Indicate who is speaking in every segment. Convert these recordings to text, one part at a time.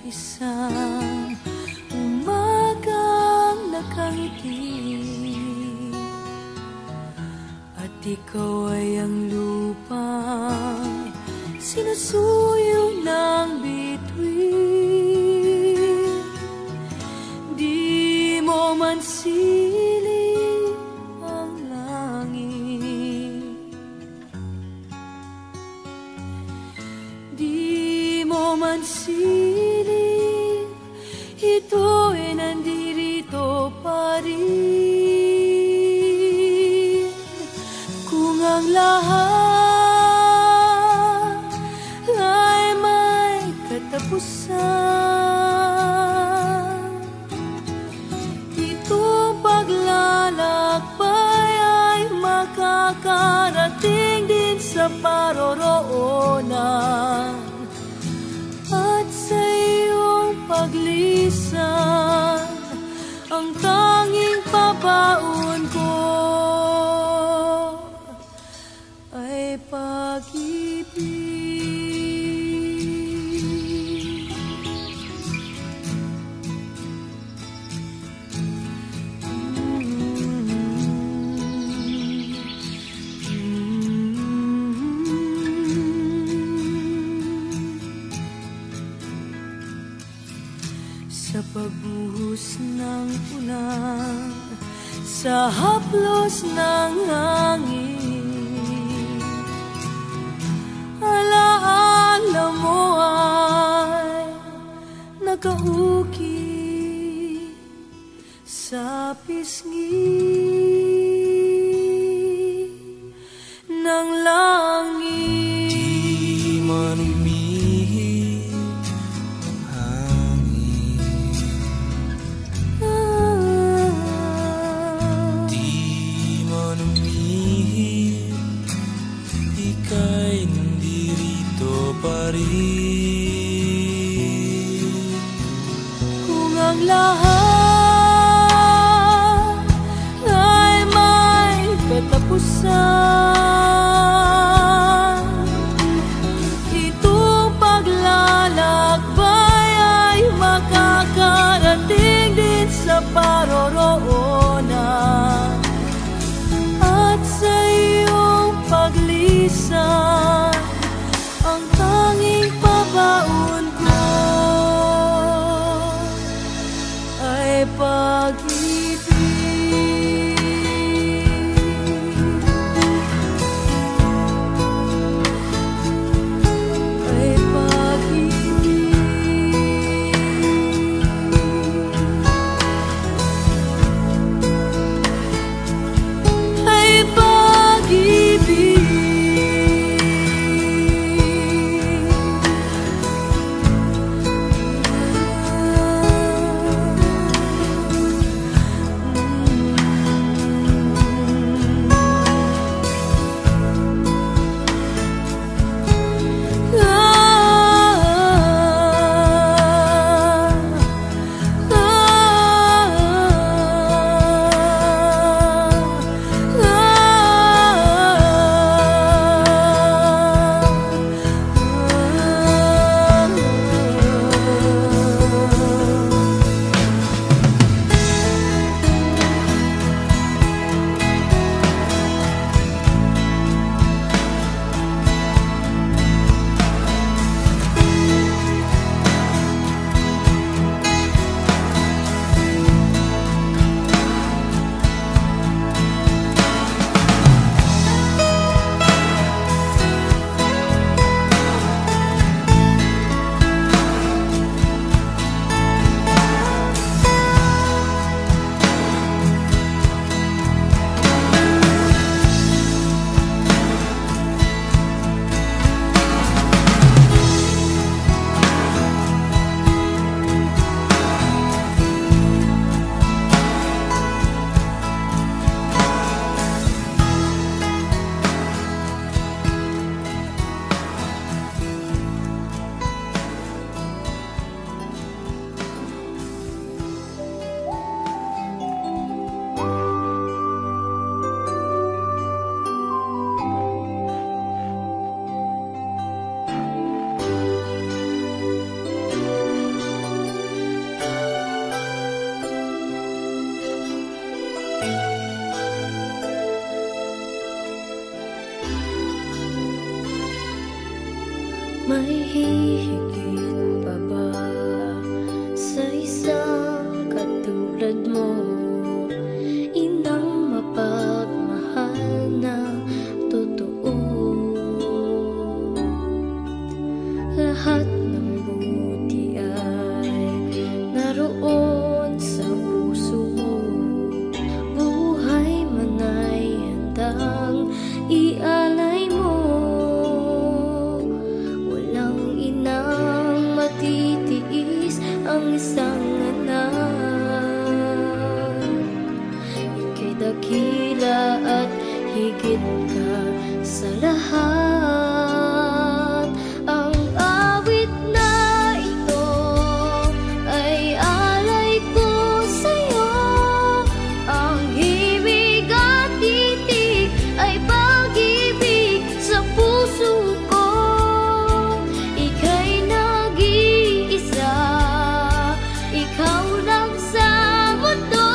Speaker 1: isang umagang nakangiti, at ikaw ay ang lupang sinusuyo ng bituin. Di mo man siling ang langit, di mo man siling, ito'y nandirito pa rin. Kung ang lahat ay may katapusan, itong paglalakbay ay makakarating din sa paroroonan. At sa iyong paglisan, ang tanging pabaon ko ay pag-ibig. Sa pagbuhos ng ulan, sa haplos ng hangin, alaala mo ay nakauki sa pisngi ng langit.
Speaker 2: Di man umihip ang hangin, di man umihip, ika'y nandirito pa rin.
Speaker 1: Kung ang lahat ay may katapusan, itong paglalakbay ay makakarating din sa paroroonan. At sa iyong paglisan, ang tanging pabaon ko ay pag-ibig. higit ka sa lahat. Ang awit na ito ay alay ko sa'yo. Ang himig at titig ay pag-ibig sa puso ko. Ika'y nag-iisa, ikaw lang sa mundo,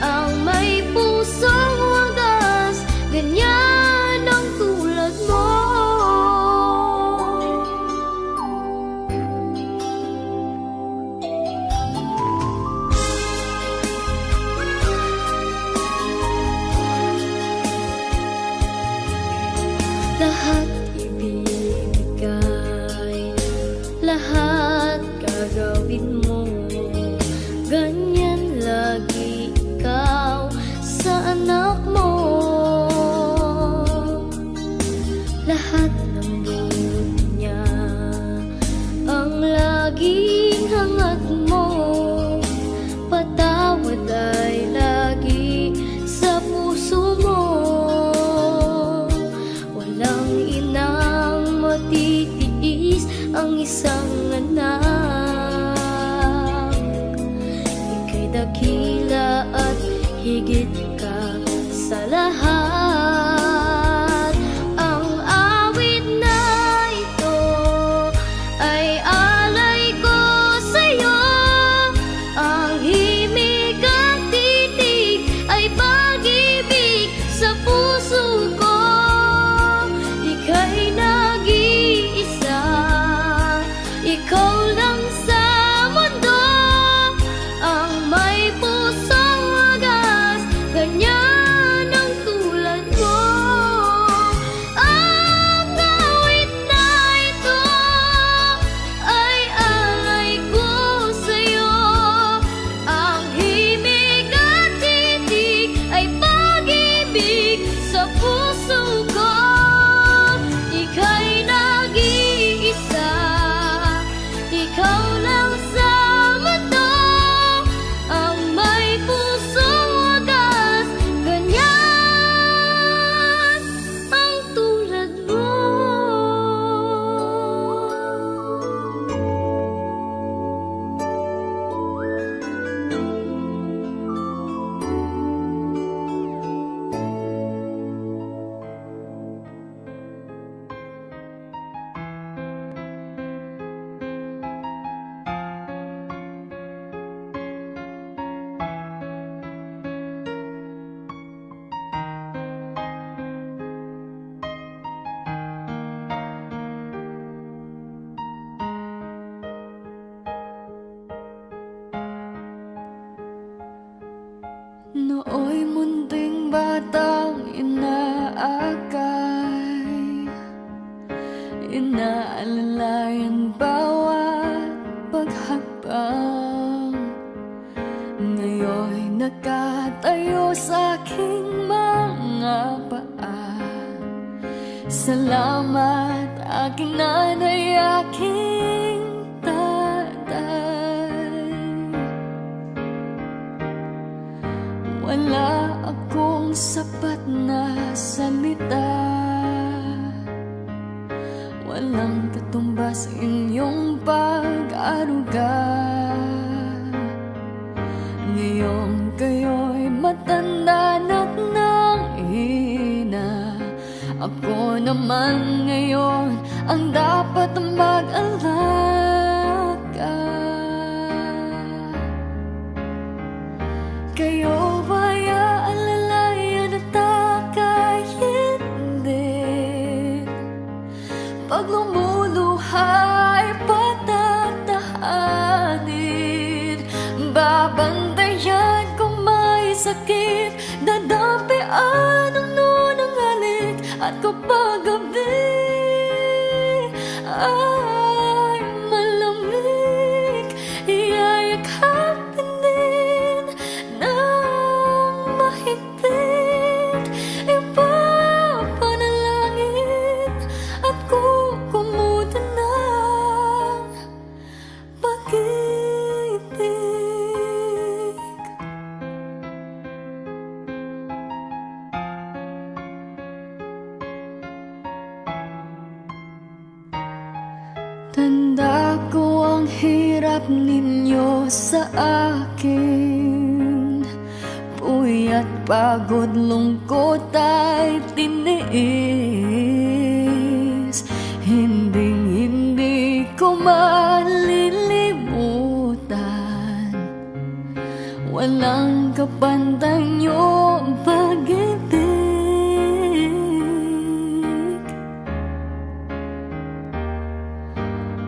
Speaker 1: ang may pusong wagas, ganyan ang tulad mo. Lahat ibibigay, lahat gagawin mo, ganyan lagi ikaw sa anak mo. Lahat ng buod niya ang laging hangat mo, patawad ay lagi sa puso mo. Walang inang matitiis ang isang anak. Ika'y dakila at higit ka sa lahat. Ang awit na ito ay alay ko sa'yo. Ang himig at titig ay pag-ibig sa puso ko. Ika'y nag-iisa, ikaw lang sa mundo, ang may pusong wagas, ganyan ang tulad mo. Ang awit na ito ay alay ko sa'yo. Ang himig at titig ay pag-ibig sa puso ko. Ika'y nag-iisa, ikaw lang sa mundo, ang may pusong wagas, ganyan ang tulad mo. Nooy munting batang inaakay, inaalalayan bawat paghakbang. Ngayon'y nakatayo sa aking mga paa. Salamat aking nanay, aking tatay. Wala akong sapat na salita, walang katumbas inyong pag-aruga. Ngayong kayo'y matanda na't nanghina, ako naman ngayon ang dapat mag-alaga. Kayo ba'y aalalayan at aka'y hindi? Pag lumuluha'y patatahanin, babantayan kung may sakit, dadampian ang nunang halik. At kapag gabi ay Pag-abot ninyo sa akin, puyat, pagod, lungkot ay tiniis. Hindi ko malilimutan, walang kapantay niyong pag-ibig.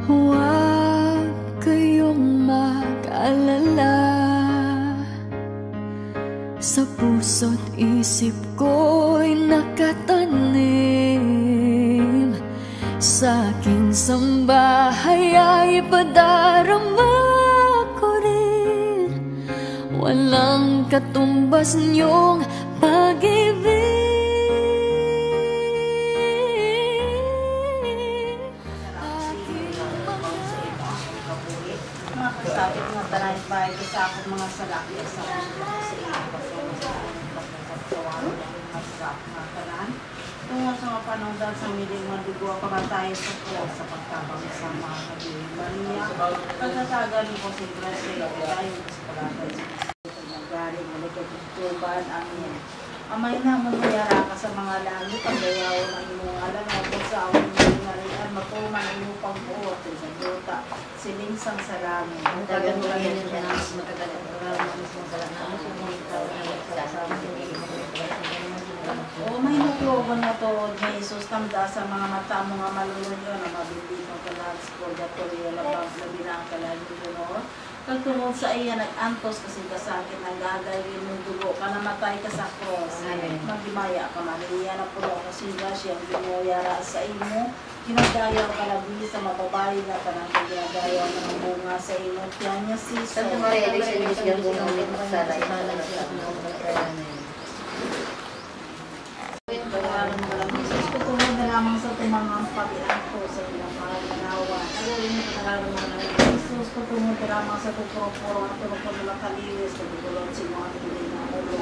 Speaker 1: Huwag kayong mag-alala, sa puso't isip ko'y nakatanim. Sa aking sambahay ay padarama ko rin, walang katumbas niyong pag-ibig.
Speaker 3: Sabi ko nga taray bahay sa akong mga salaki sa tungo sa mga panahon dahil sa miling madugo pa tayo sa kuwa sa pagtabang sa mga kabihin Maria pagtatagan ko si Grace tayo sa palagay sa nagaling malagatutuban amin. Amay na mamayara ka sa mga langit pagdayaw ng imong alam o sa awang nariyan matuman ang iyong pagbuot sa duta silingsang sa langit matagal mo rin yung mas matagalan o may nukloban na to may Jesus tamda sa mga mata mo nga malulunyo na mabindi mo kalags purgatorio labi na ang kalagin mo pagtungod sa iya nag-antos kasi kasakit nagagawin mong dugo ka namatay ka sa cross magdimaya ka Maria na pulo kasi siyang ginuyara sa imo ginagayaw ka labi sa mababayi na panang ginagayaw na bunga sa imo tiyan niya si Santa Maria tutulong na lamang sa tumangang pabilang ko sa ilang mga ganawa alawin mo pangalan mo na Jesus tutulong na lamang sa tuturo-puro at tulong na kaliwis sa tutulong si mga tuloy na ulo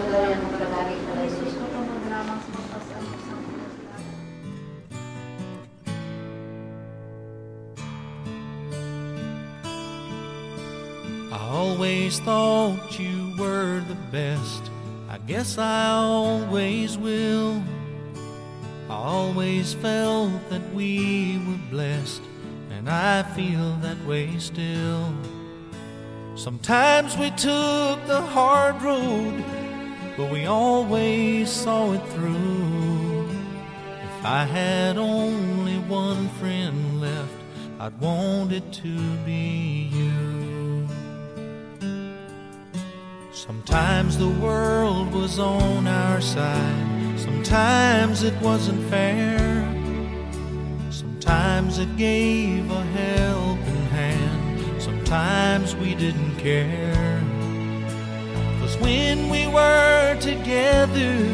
Speaker 3: alawin mo pangalan mo na Jesus tutulong na lamang sa mga pasang
Speaker 2: I always thought you were the best. I guess I always will. I always felt that we were blessed, and I feel that way still. Sometimes we took the hard road, but we always saw it through. If I had only one friend left, I'd want it to be you. Sometimes the world was on our side, sometimes it wasn't fair, sometimes it gave a helping hand, sometimes we didn't care. 'Cause when we were together,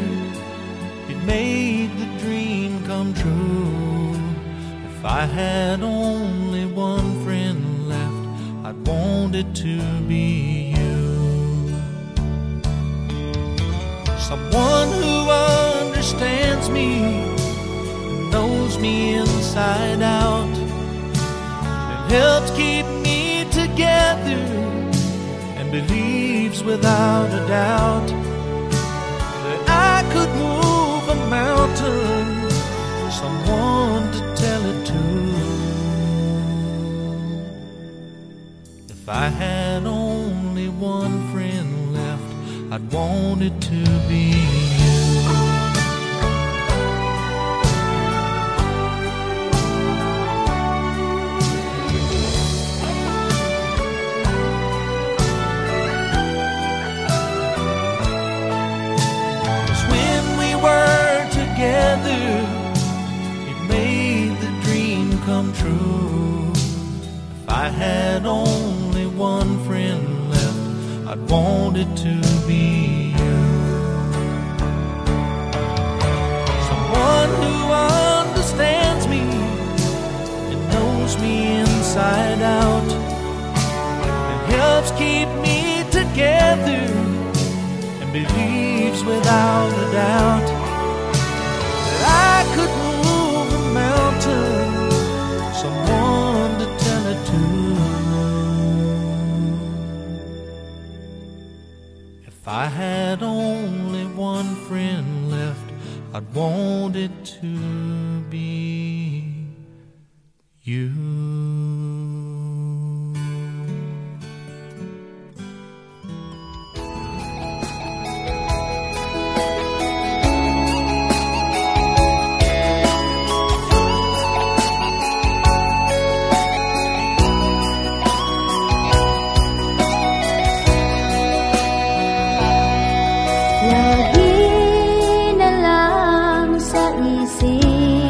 Speaker 2: it made the dream come true. If I had only one friend left, I'd want it to be you. Someone who understands me, knows me inside out, and helps keep me together, and believes without a doubt that I could move a mountain, someone to tell it to. If I had only one friend left, I'd want it to be you. Cause when we were together, it made the dream come true. If I had only one friend left, I'd want it to be you. Someone who understands me and knows me inside out, and helps keep me together, and believes without a doubt that I could move a mountain, someone to tell it to. I had only one friend left, I'd want it to be you.
Speaker 1: Lagi na lang sa isip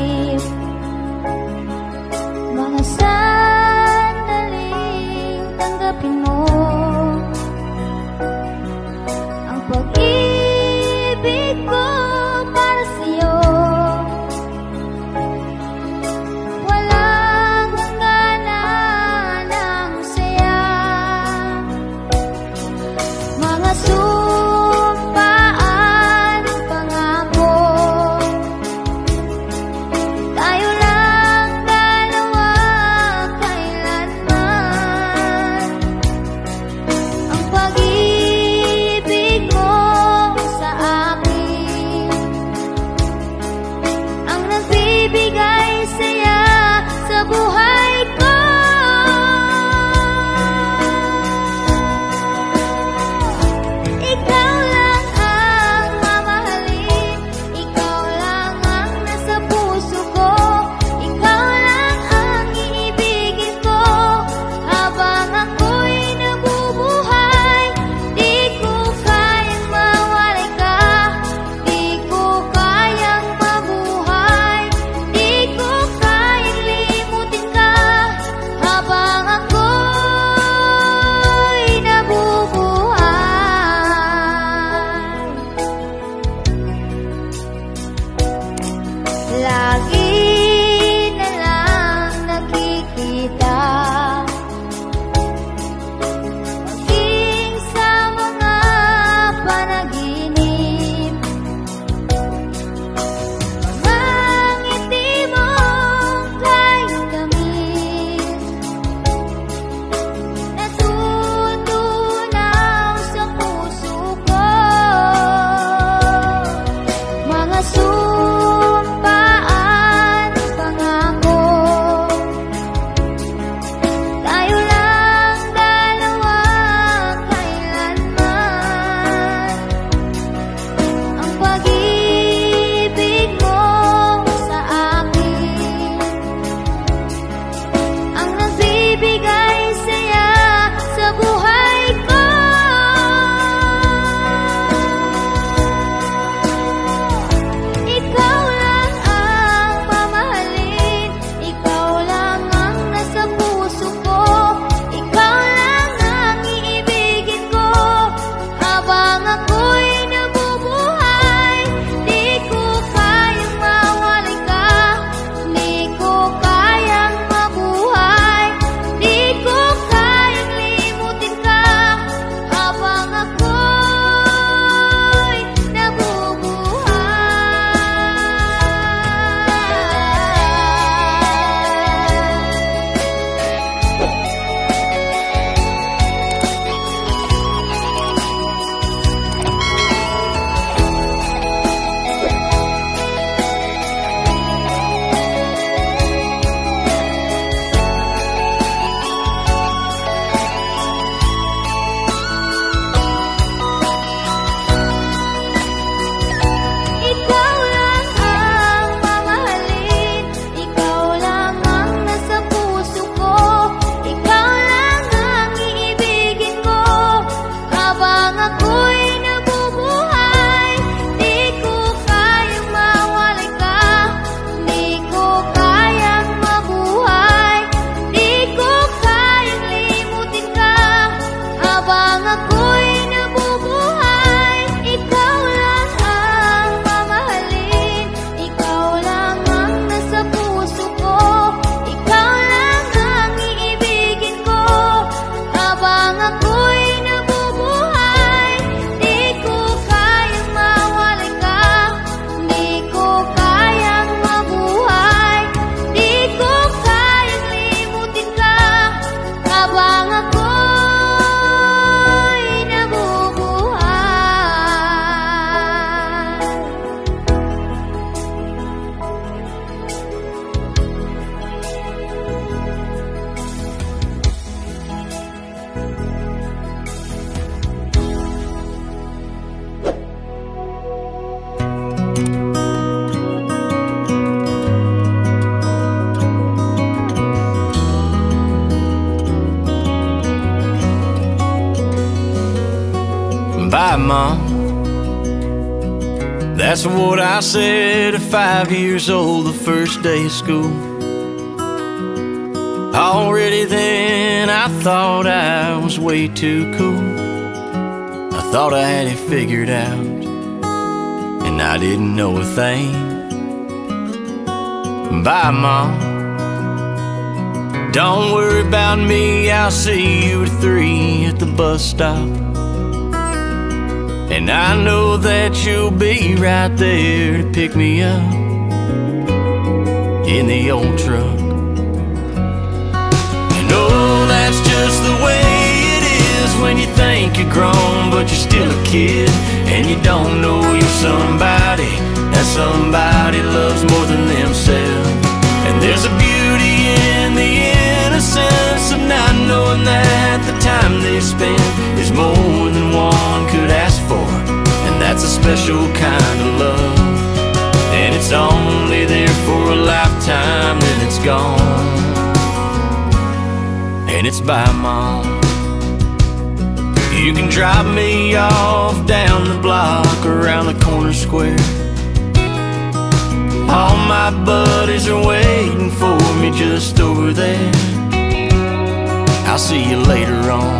Speaker 4: Bye, Mom. That's what I said at 5 years old, the first day of school. Already then I thought I was way too cool. I thought I had it figured out, and I didn't know a thing. Bye, Mom. Don't worry about me, I'll see you at 3 at the bus stop. And I know that you'll be right there to pick me up in the old truck. You know that's just the way it is when you think you're grown, but you're still a kid. And you don't know you're somebody, that somebody loves more than themselves. And there's a beauty in the innocence of not knowing that the time they spend is more than one could ask for. And that's a special kind of love, and it's only there for a lifetime, then it's gone. And it's bye, Mom. You can drop me off down the block around the corner square. All my buddies are waiting for me just over there. I'll see you later on.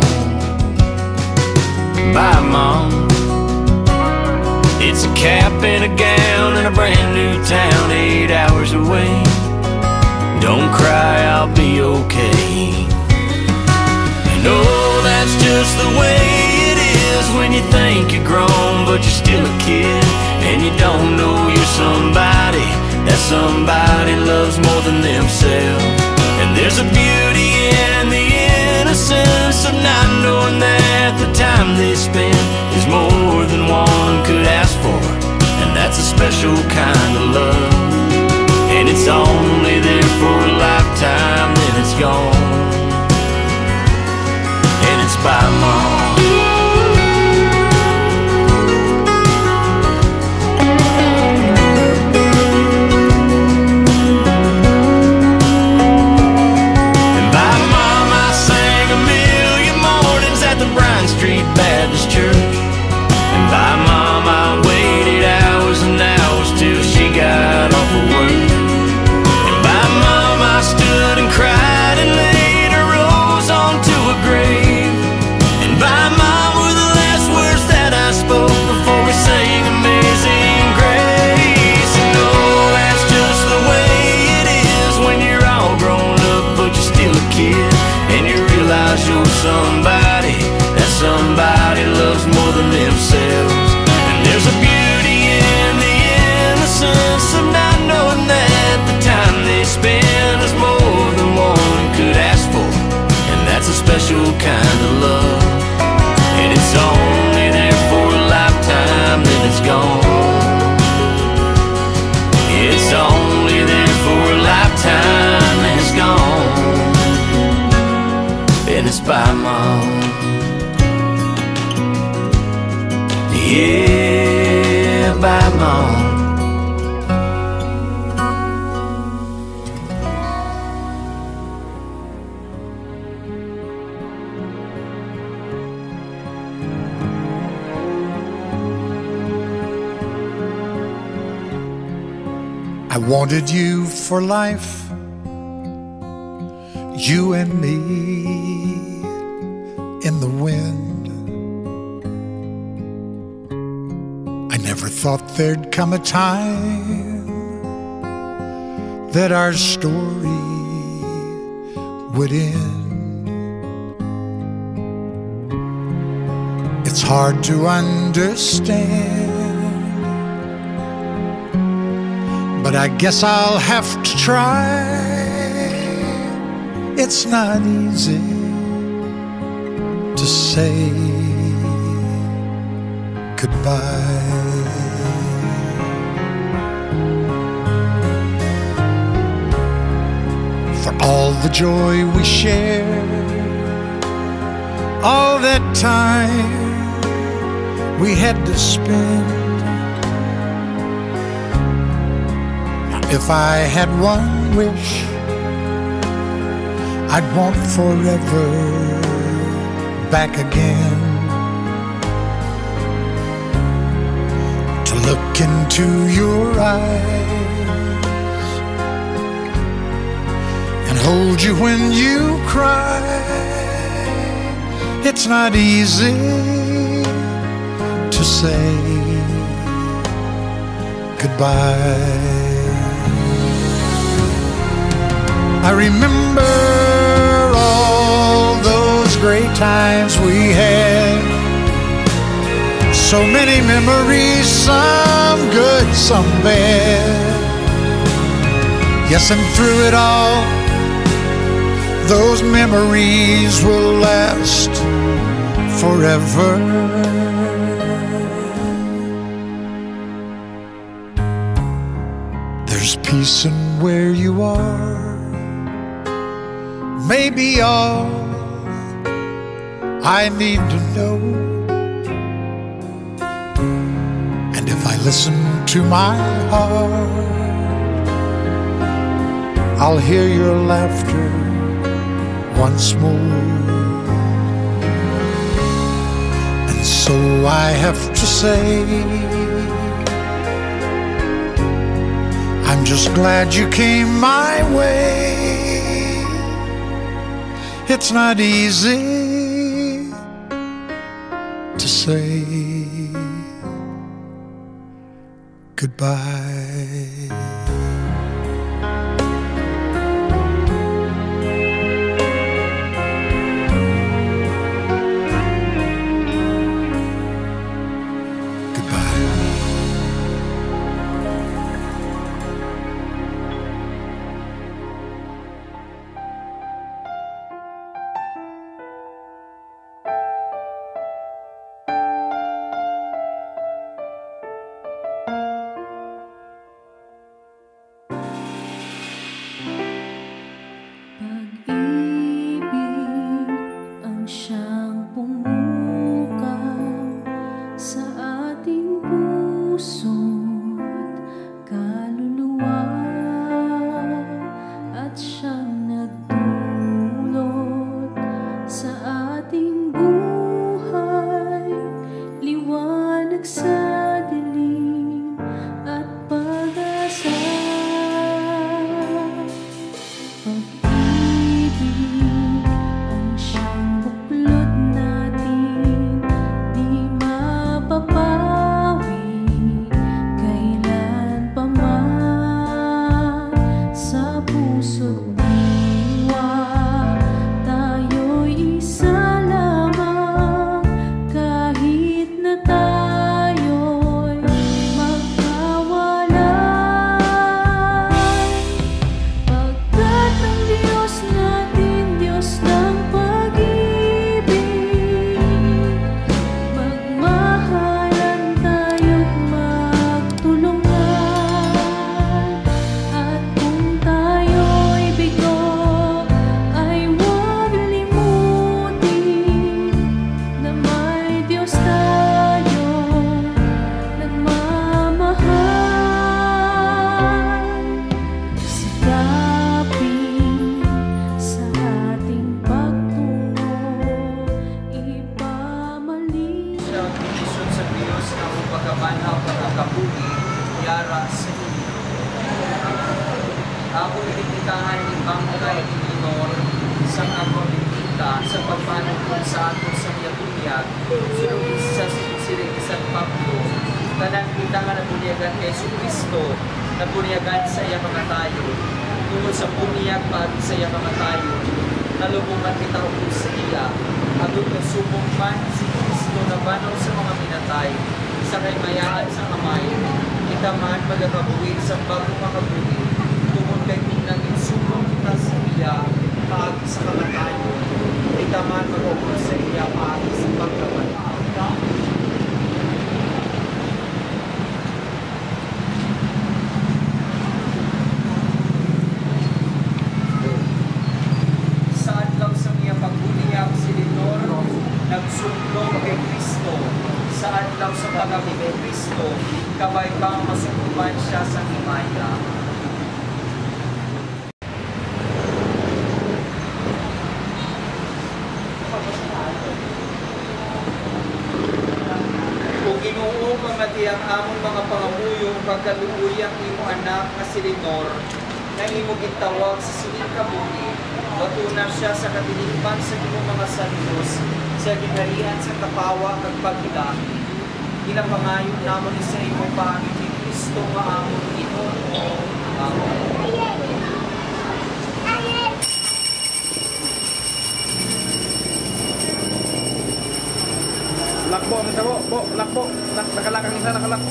Speaker 4: Bye, Mom. It's a cap and a gown in a brand new town 8 hours away. Don't cry, I'll be okay. You know that's just the way it is when you think you're grown, but you're still a kid. And you don't know you're somebody, that somebody loves more than themselves. And there's a beauty in the innocence of not knowing that the time they spend is more than one could ask for. And that's a special kind of love, and it's only there for a lifetime, then it's gone. And it's bye, Mom. Street Baptist Church. And bye, Mom, I waited hours and hours till she got off of work. And bye, Mom, I stood and cried and laid a rose onto a grave. And bye, Mom, were the last words that I spoke before we sang Amazing Grace. And oh, that's just the way it is when you're all grown up, but you're still a kid. And you realize you're somebody, somebody loves more than themselves. And there's a beauty in the innocence of not knowing that the time they spend is more than one could ask for. And that's a special kind of love, and it's only there for a lifetime, then it's gone. It's only there for a lifetime, then it's gone. And it's bye, Mom. Yeah, bye, Mom.
Speaker 5: I wanted you for life, you and me in the wind. I never thought there'd come a time that our story would end. It's hard to understand, but I guess I'll have to try. It's not easy to say goodbye. For all the joy we shared, all that time we had to spend. Now, if I had one wish, I'd want forever back again. look into your eyes and hold you when you cry. It's not easy to say goodbye. I remember all those great times we had. So many memories, some good, some bad. Yes, and through it all, those memories will last forever. There's peace in where you are. Maybe all I need to know. And if I listen to my heart, I'll hear your laughter once more. And so I have to say, I'm just glad you came my way. It's not easy to say goodbye.
Speaker 6: Ginoo mamati ang among mga pangamuyo pagkaluguyang imo anak nga si Lenor na imo gitawag sa sining kabuhi. Matunar siya sa katilingban sa imo mga santos sa ginharian sa kapawa kag paghilahi. Ginapangayon namon sa imo pangit ni Kristo nga among Ginoo. Amen.
Speaker 7: Lakbo ang isa po, lakbo. Nakalak ang isa, nakalak.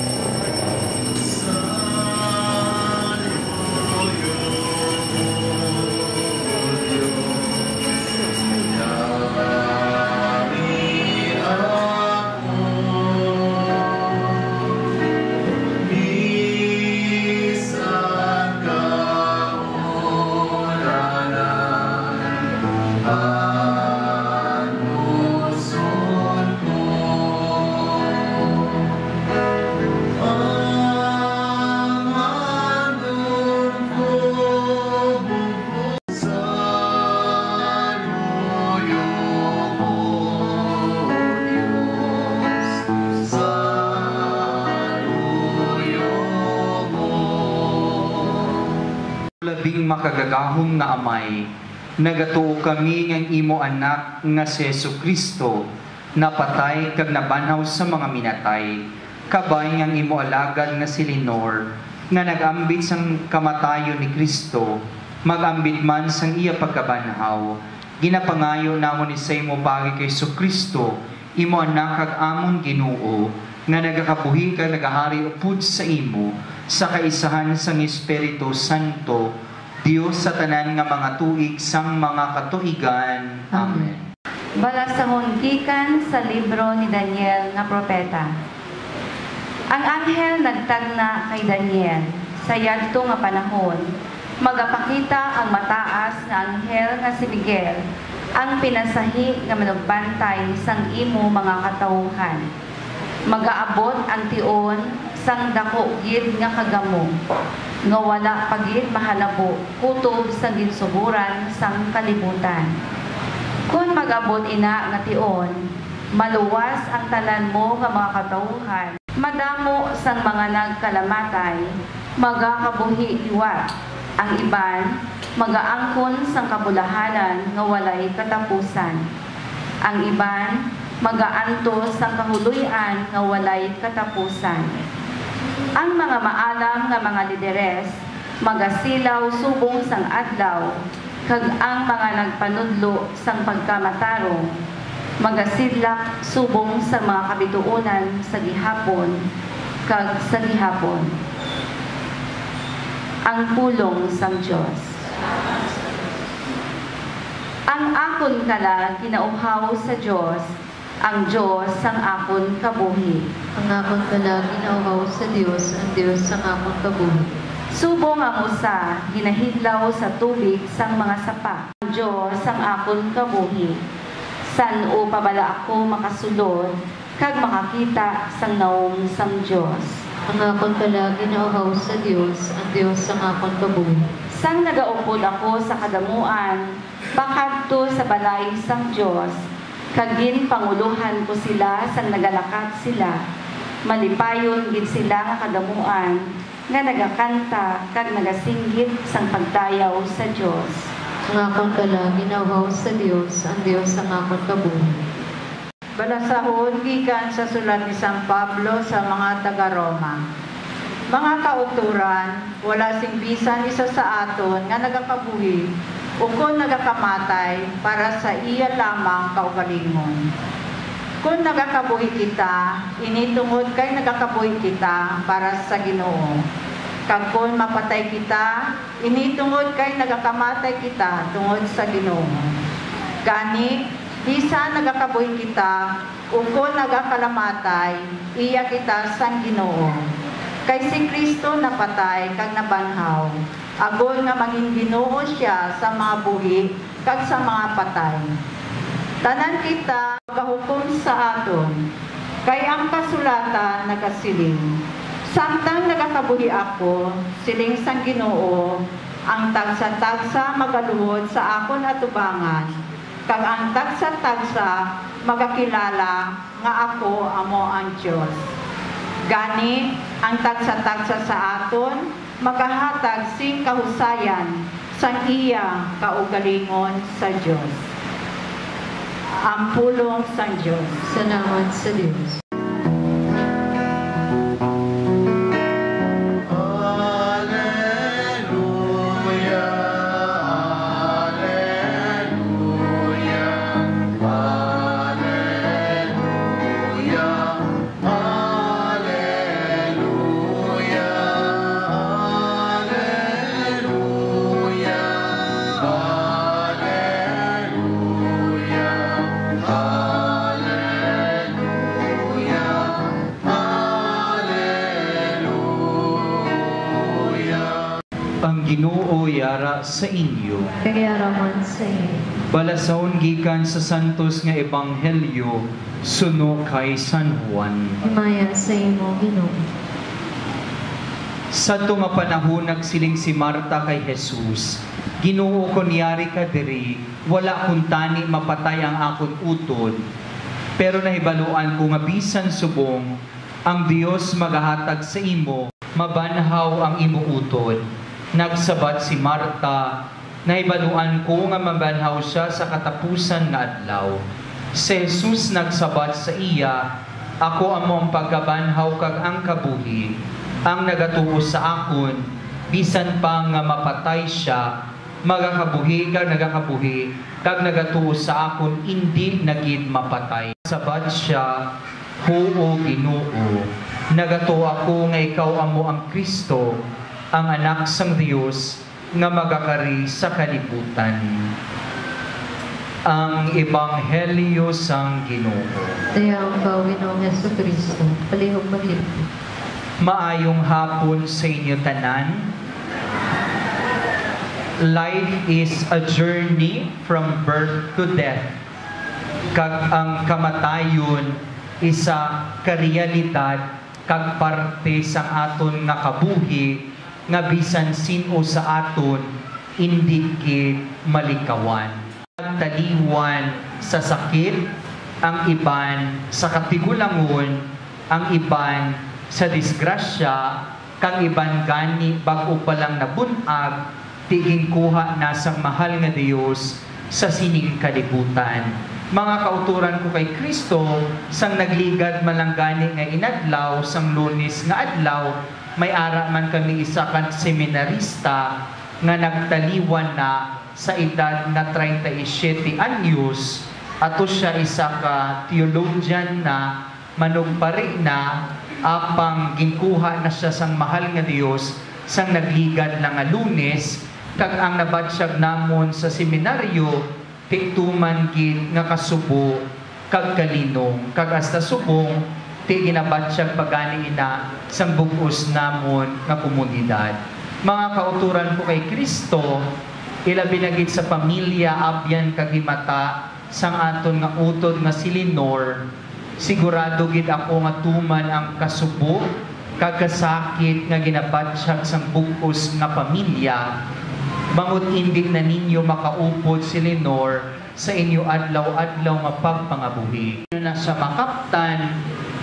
Speaker 8: Labing makagagahom nga amay, nagatuo kami ng imo anak nga si Jesucristo, napatay kag nabanhaw sa mga minatay, kabay ng imo alagad nga si Lenor, nga nagambit sang kamatayon ni Kristo, magambit man sang iya pagkabanhaw. Ginapangayo namon ni sa imo pagi kay Jesucristo, imo anak kag amon Ginoo, nga nagakabuhi kag nagahari upod sa imo, sa kaisahan sang Espiritu Santo, Dios sa tanan nga mga tuig sang mga katuigan. Amen.
Speaker 9: Balasahon gikan sa libro ni Daniel nga propeta. Ang anghel nagtagna kay Daniel sa yadto nga panahon, magapakita ang mataas nga anghel nga si Miguel, ang pinasahi nga manugbantay sang imo mga katawuhan. Magaabot ang tion sang dako gid nga kagamo, nga wala pagid mahalabo kutob sa ginsuburan sang kalibutan. Kung magabot ina nga tion, maluwas ang tanan mo nga mga katawuhan, madamo sang mga nagkalamatay, magakabuhi liwat. Ang iban, magaangkon sang kabulahanan nga walay katapusan. Ang iban, magaantos sang kahuluyan nga walay katapusan. Ang mga maalam nga mga lideres, magasilaw subong sang adlaw, kag ang mga nagpanudlo sang pagkamatarong, magasidlak subong sa mga kabituunan sa gihapon, kag sa gihapon. Ang pulong sang Dios. Ang akon kala kinauhaw sa Dios, ang Diyos sang akon kabuhi.
Speaker 10: Ang akon kala ginauhaw sa Dios, ang Dios sang akon kabuhi.
Speaker 9: Subong ang usa, ginahidlaw sa tubig sang mga sapa. Ang Diyos sang akon kabuhi. San o pabala ako makasulod, kag makakita sang naong sang Diyos.
Speaker 10: Ang akon kala ginauhaw sa Dios, ang Dios sang akon kabuhi.
Speaker 9: Sang nagaupod ako sa kadamuan, bakadto sa balay sang Diyos, kagin panguluhan ko sila sang nagalakat sila, malipayon gid sila nga kadamuan, nga nagakanta kag nagasinggit sang pagdayaw sa Dios.
Speaker 10: Ang akon kala ginauhaw sa Dios, ang Dios sang akon kabuhi.
Speaker 3: Balasahon gikan sa sulat ni San Pablo sa mga taga-Roma. Mga kauturan, wala sing bisan isa sa aton nga nagakabuhi o kung nagakamatay para sa iya lamang kaugalingon. Kung nagakabuhi kita, initungod kay nagakabuhi kita para sa Ginoo. Kag kung mapatay kita, initungod kay nagakamatay kita tungod sa Ginoo. Gani, bisa nagakabuhi kita o kung nagakalamatay, iya kita sang Ginoo. Kay si Kristo napatay kag nabanhaw, agol nga mangin Ginoo siya sa mga buhi kag sa mga patay. Tanan kita magahukom sa aton, kay ang kasulatan nagasiling. Samtang nagakabuhi ako, siling sang Ginoo, ang tagsa-tagsa magaluhod sa akon atubangan, kag ang tagsa-tagsa magakilala nga ako amo ang Dios.
Speaker 11: Gani, ang tagsa-tagsa sa aton, makahatag sing kahusayan sa iya kaugalingon sa Diyos. Ang pulong sa Diyos.
Speaker 10: Salamat sa Diyos.
Speaker 8: Ang Ginoo yara sa inyo.
Speaker 10: Kagayaraman sa iyo.
Speaker 8: Balasaon gikan sa santos nga ebanghelyo suno kay San Juan.
Speaker 10: Himaya sa imo, Ginoo.
Speaker 8: Sa nga panahon nagsiling si Marta kay Jesus, Ginoo kunyari ka diri, wala kun tani mapatay ang akon utod. Pero nahibaluan ko nga bisan subong, ang Dios magahatag sa imo, mabanhaw ang imo utod. Nagsabat si Marta, nahibaluan ko nga mabanhaw siya sa katapusan nga adlaw. Si Jesus nagsabat sa iya, ako amo ang pagkabanhaw kag ang kabuhi, ang nagatuo sa akon, bisan pa nga mapatay siya, magakabuhi kag nagakabuhi, kag nagatuo sa akon, hindi nagid mapatay. Sabat siya, Huo Ginoo, nagatuo ako nga ikaw amo ang Kristo, ang anak sang Dios nga magakari sa kalibutan. Ang Ebanghelyo sang Ginoo.
Speaker 10: Dayang ka, Ginoong Jesucristo, palihog maglingkod.
Speaker 8: Maayong hapon sa inyo tanan. Life is a journey from birth to death. Kag ang kamatayon isa karealidad kag parte sa aton nga kabuhi nga bisan sino sa aton hindi gid malikawan. Taliwan sa sakit, ang iban sa katigulangon, ang iban sa disgrasya, kang iban gani bag-o pa lang nabunag, tiging kuha na sang mahal nga Dios sa sining kalibutan. Mga kauturan ko kay Kristo, sang nagligad malanggani nga inadlaw, sang Lunes nga adlaw, may ara man kami isa kan seminarista nga nagtaliwan na sa edad na 37 anyos, ato siya isa ka theologian na manugpari na apang ginkuha na siya sang mahal nga Dios sang nagligad lang nga Lunes, kag ang nabatsyag namon sa seminaryo tiktuman gid nga kasubo kag kalinong, kag hasta subong ti ginabatsyag pagani ina sang bugos namon nga komunidad. Mga kauturan ko kay Kristo, ilabi na gid sa pamilya abyan kag himata sang aton nga utod nga si Lenor, sigurado gid ako nga tuman ang kasubo kag kasakit nga ginabatsyag sang bugos nga pamilya. Bangod hindi na ninyo makaupod si Lenor sa inyo adlaw-adlaw nga pagpangabuhi. Na sa makaptan,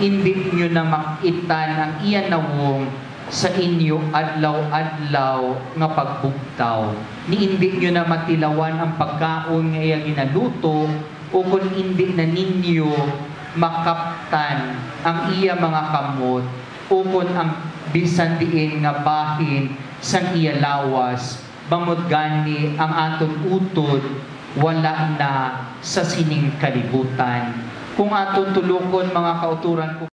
Speaker 8: hindi nyo na makitan ang iyan nawong sa inyo adlaw-adlaw nga pagbugtaw. Ni hindi nyo na matilawan ang pagkaon nga iya ginaluto, o kung hindi na ninyo makaptan ang iya mga kamot, o kung ang bisan diin nga bahin sang iya lawas, bangod gani ang aton utod wala na sa sining kalibutan. Kung aton tulukon mga kauturan ko,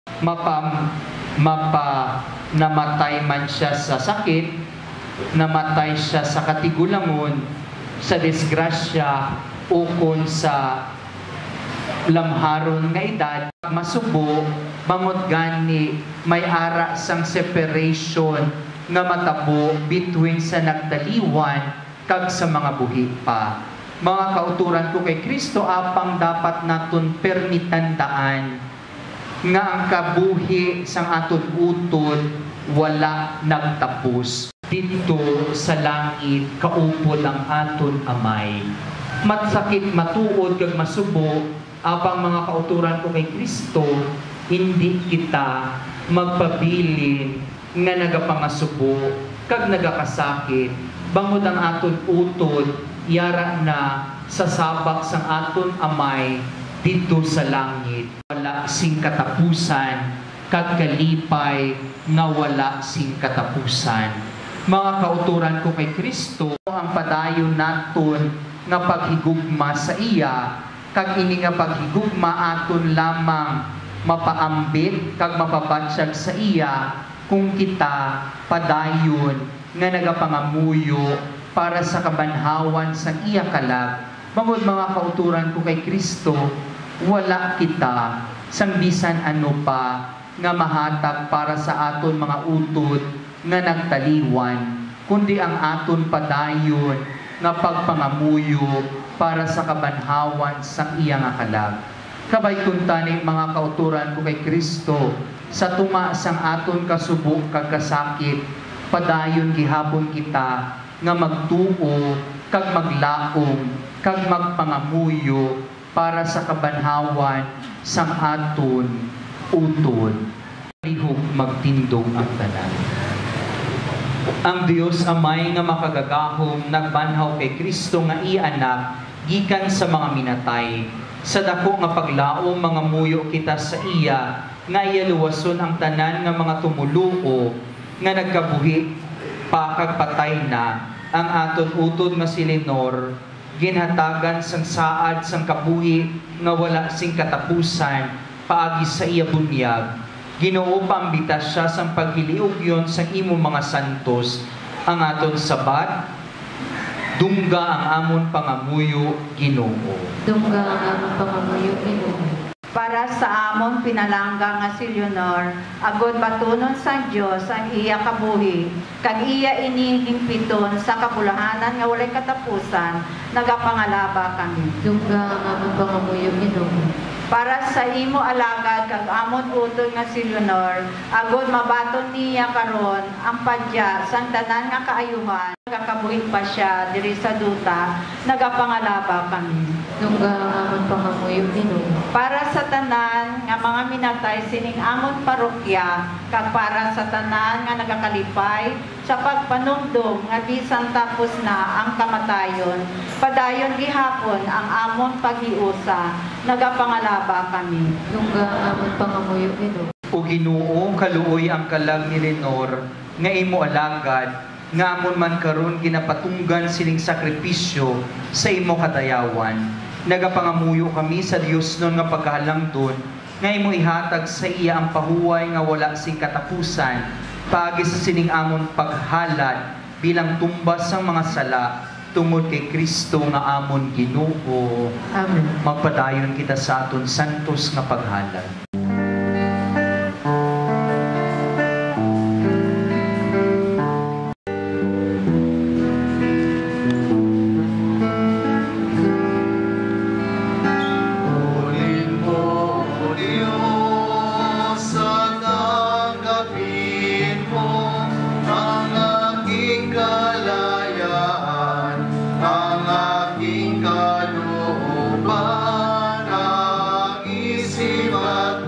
Speaker 8: namatay man siya sa sakit, namatay siya sa katigulangon, sa disgrasya, o kung sa lamharon nga edad, masubo, bangod gani may ara sang separation nga matabo between sa nagtaliwan kag sa mga buhi pa. Mga kauturan ko kay Kristo, apang dapat naton permitandaan nga ang kabuhi sang aton utod wala nagtapos. Dito sa langit kaupod ang aton amay. Matsakit matuod kag masubo, apang mga kauturan ko kay Kristo, hindi kita magpabilin nga nagapangasubo kag nagakasakit, bangod ang aton utod, yara na sa sabak sang aton amay dito sa langit. Wala sing katapusan, kag kalipay nga wala sing katapusan. Mga kauturan ko kay Kristo, ang padayon naton nga paghigugma sa iya, kag ini nga paghigugma aton lamang mapaambit kag mapabatsyag sa iya kung kita padayon nga nagapangamuyo para sa kabanhawan sa iya kalag. Bangod mga kauturan ko kay Kristo, wala kita sang bisan ano pa nga mahatag para sa aton mga utod nga nagtaliwan, kundi ang aton padayon nga pagpangamuyo para sa kabanhawan sa iya nga kalag. Kabay kuntani mga kauturan ko kay Kristo, sa tuma sang aton kasubok kag kasakit, padayon gihapon kita nga magtuo kag maglaom kag magpangamuyo para sa kabanhawan sang aton utod. Lihok magtindog ang tanan. Ang Dios Amay nga makagagahom nagbanhaw kay Kristo nga iya anak gikan sa mga minatay. Sa dako nga paglaom mga muyo kita sa iya nga iyaluwason ang tanan nga mga tumuluo nga nagkabuhi pa kag patay na ang aton utod nga si Lenor, ginhatagan sang saad sang kabuhi nga wala sing katapusan paagi sa iya bunyag. Ginoo paambitas siya sang paghiliog yon sa imo mga santos, ang aton sabat, dungga ang amon pangamuyo Ginoo.
Speaker 10: Dungga ang amon pangamuyo Ginoo.
Speaker 11: Para sa amon pinalangga nga si Leonor, agod batunon sa Dios ang iya kabuhi, kag iya inihingpiton sa kabulahanan nga walay katapusan, nagapangalaba kami.
Speaker 10: Dungga ang amon pangamuyo Ginoo.
Speaker 11: Para sa imo alagad kag amon utod nga si Leonor, agod mabaton niya karon ang padya sang tanan nga kaayuhan, nagakabuhi pa siya diri sa duta, nagapangalaba kami.
Speaker 10: Dungga ang amon pangamuyo Ginoo.
Speaker 11: Para sa tanan nga mga minatay sining amon parokya, kag para sa tanan nga nagakalipay sa pagpanumdum nga bisan tapos na ang kamatayon, padayon gihapon ang amon paghiusa, nagapangalaba kami.
Speaker 10: Dungga ang amon pangamuyo Ginoo.
Speaker 8: O Ginoo, kaluoy ang kalag ni Lenor nga imo alagad, nga amon man karon ginapatunggan sining sakripisyo sa imo kadayawan. Nagapangamuyo kami sa Dios nun nga pagkahalangdon, nga imo ihatag sa iya ang pahuway nga wala sing katapusan, paagi sa sining amon paghalad bilang tumbas sang mga sala tungod kay Kristo nga amon Ginoo.
Speaker 10: Amen.
Speaker 8: Magpadayon kita sa aton santos nga paghalad.
Speaker 12: Ang isip at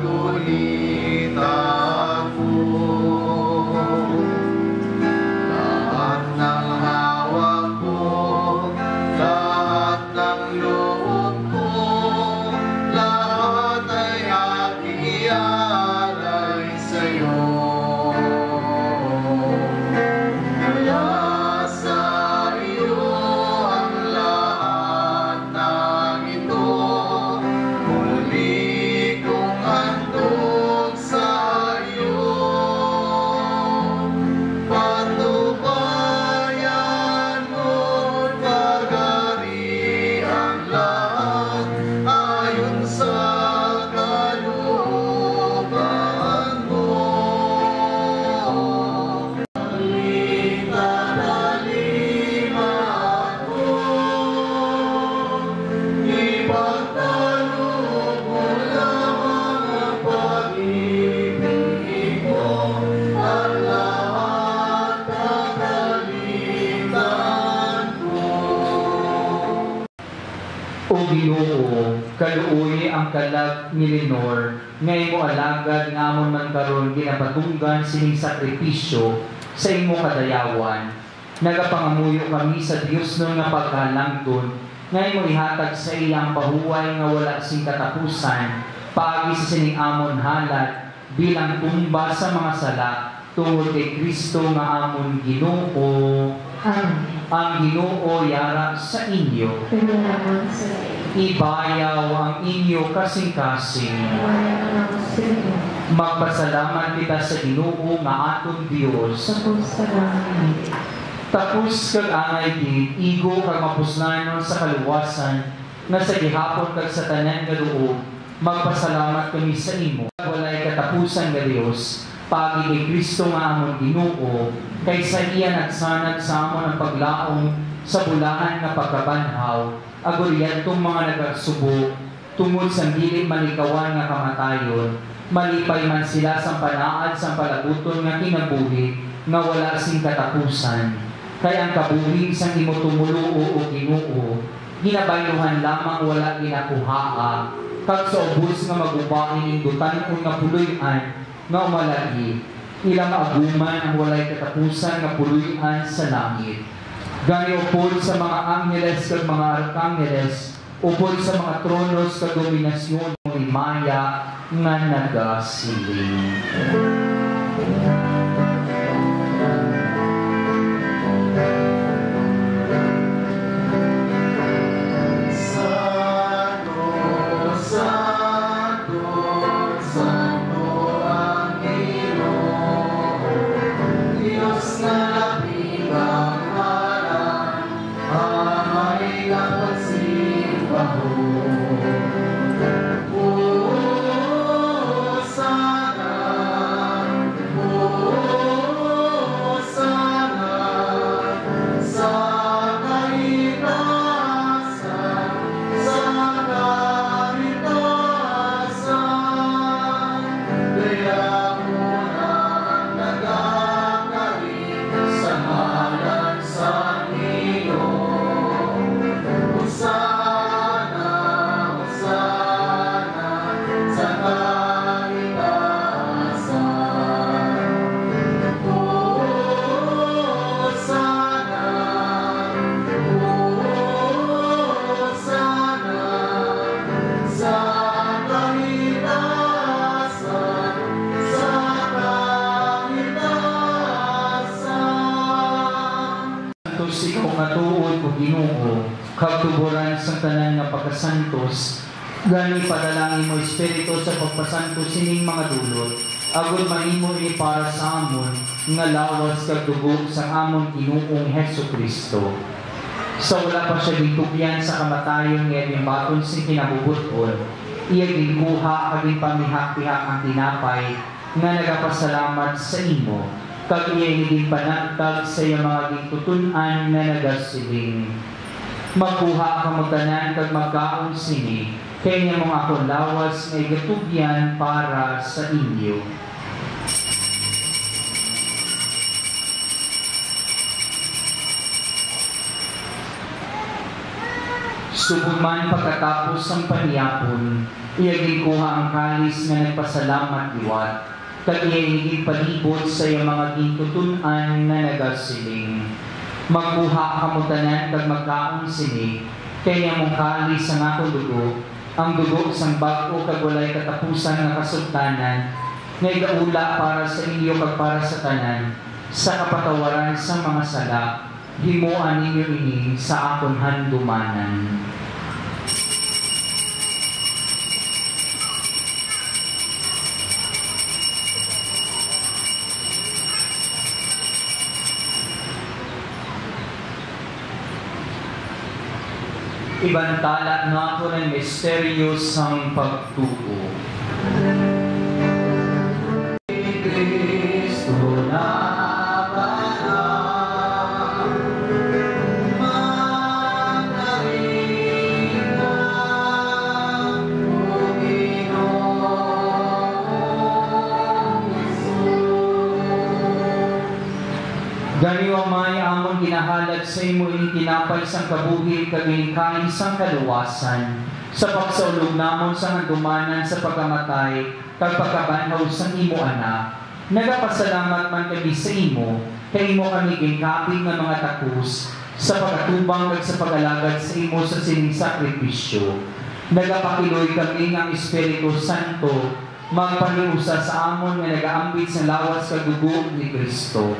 Speaker 8: pagkalag ni Lenor, ngay mo alagad nga amon man karon ginapatunggan sining sakripisyo sa imo kadayawan. Nagapangamuyo kami sa Dios no nga pagkalangton, ngay mo ihatag sa iyang pahuway nga wala sing katapusan, paagi sa sining amon halad bilang tumba sa mga sala tungod kay Kristo nga amon Ginoo. Ang Ginoo yara sa inyo. Ibayaw ang inyo kasing-kasing. Magpasalamat kita sa Ginoo nga aton Dios. Tapos kag angay gid igo kag mapuslanon sa kaluwasan nga sa gihapon kag sa tanan nga loob. Magpasalamat kami sa imo. Walay katapusan nga Dios. Pagi kay Kristo nga amon Ginoo, kaysa iya nagsanag sa amon ang paglaong sa bulahan nga pagkabanhaw, aguriyan tong mga nagasubo, tungod sa dili malikawan nga kamatayon, malipay man sila sa panaad sa palabuton nga kinabuhi, nga wala sing katapusan. Kaya ang kabuhi sang imo tumuluo o Ginoo, ginabayluhan lamang wala ginakuhaa, kag sa ubos nga magubain indutan o nga puloy-an, nga umalagi, ilang maaguman ang walay katapusan nga puluyan sa langit. Gani upod sa mga angeles kag mga arkangeles, upod sa mga tronos kag dominasyon ng limaya nga nagasiling. Kagtuburan sa tanan nga pagkasantos, gani padalangin mo Espiritu sa pagpasantos sining mga dulot, agud mahimo ni para sa amon nga lawas kag dugo sa amon Ginoong Hesukristo. Sa wala pa siya ditugyan sa kamatayon nga imbaton sing kinabubuton, iya ginkuha aging pamihak-pihak ang tinapay nga nagapasalamat sa imo, kag iya higing panagtag sa iya mga gitutunan na nagasiling. Magkuha ka magtanan kag magkaon sini, kay niya mong akong lawas nga igatugyan para sa inyo. Subod man pagkatapos ang paniyapon, iyaging kuha ang kalis nga nagpasalamat liwat, kag iyaging palibot sa iyang mga gintutunan na nagasiling. Magkuha kamutanan kag magkaon sini, kay niya mong kalis ang akong dugo, ang dugo sang bag-o kag walay katapusan nga kasultanan, nga igaula para sa inyo kag para sa tanan, sa kapatawaran sa mga sala, himuan ninyo ini sa akong handumanan. Ibantala nato ng misteryo sang pagtuo. Kristo na Gani wa may amon amon ginahalad sa imo ining tinapay sang kabuhi kag kain sang kaluwasan. Sa pagsaulog namon sa handumanan sa pagkamatay kag pagkabanhaw sang imo anak. Nagapasalamat man kami sa imo, kay imo kami gingkapig nga mga takus sa pagkatubang kag sa pag-alagad sa imo sa sining sakripisyo. Nagapakiloy kami ng Espiritu Santo magpaniusa sa amon nga nagaambit sa lawas kag dugo ni Kristo.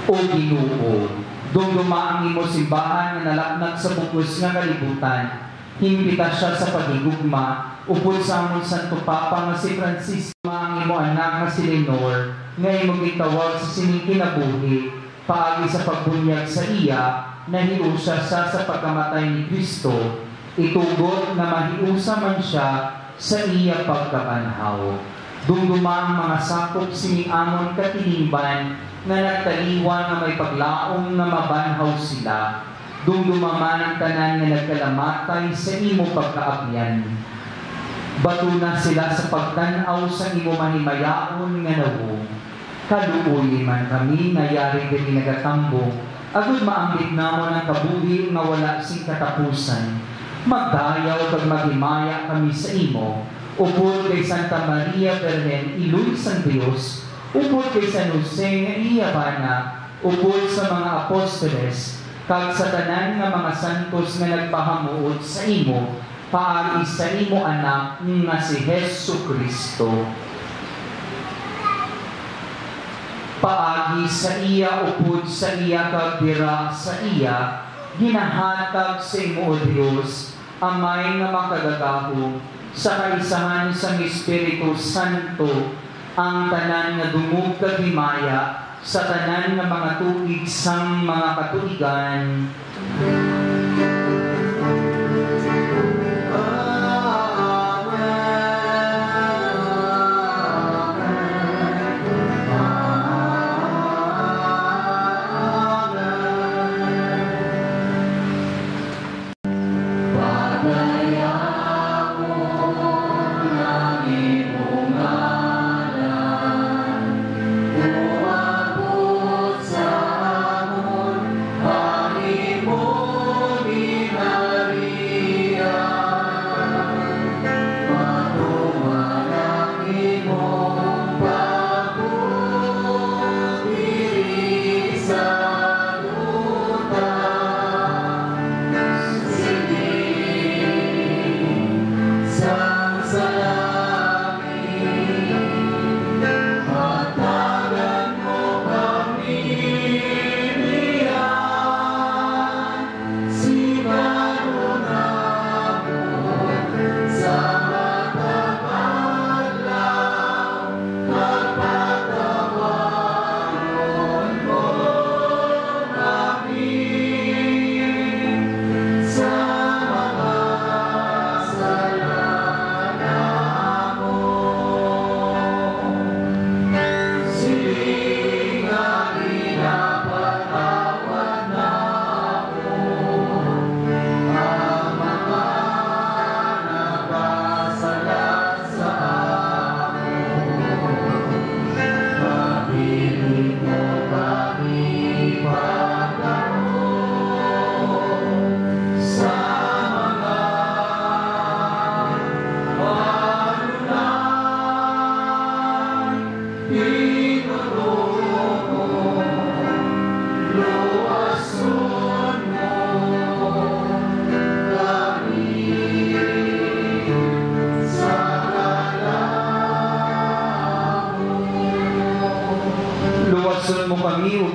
Speaker 8: O Ginoo, dumduma ang imo simbahan nga nalaknag sa bukos nga kalibutan. Himpita siya sa pagigugma, upod sa amon Santo Papa nga si Francisco, ang imo anak nga si Lenor, nga imo gitawag sa sining kinabuhi, paagi sa pagbunyag sa iya, nahiusa siya sa pagkamatay ni Kristo, itugot na mahiusa man siya sa iya pagkabanhaw. Dumduma ang mga sakop sining amon katilingban, nga nagtaliwan na may paglaong na mabanhaw sila. Dumdumaman ang tanan nga nagkalamatay sa imo pagkaabyan. Batuna sila sa pagtanaw sa imo mahimayaon nga nawo. Kaluoy man kami nayari kami nagatambong, agud maambit namon ang kabuhi nga wala sing katapusan. Magdayaw kag maghimaya kami sa imo. Upod kay Santa Maria Virgen, iluy sang Dios. Upod kay San Jose nga iyabana, upod sa mga apostoles, kag sa tanan nga mga santos nga nagpahamuot sa imo, paagi sa imo anak nga si Jesucristo. Paagi sa iya, upod sa iya, kag dira sa iya, ginahatag sa imo, O Dios, amay nga makagagahong, sa kaisahan sa Espiritu Santo, ang tanan nga dumug kag himaya sa tanan nga mga tuig sang mga katuigan.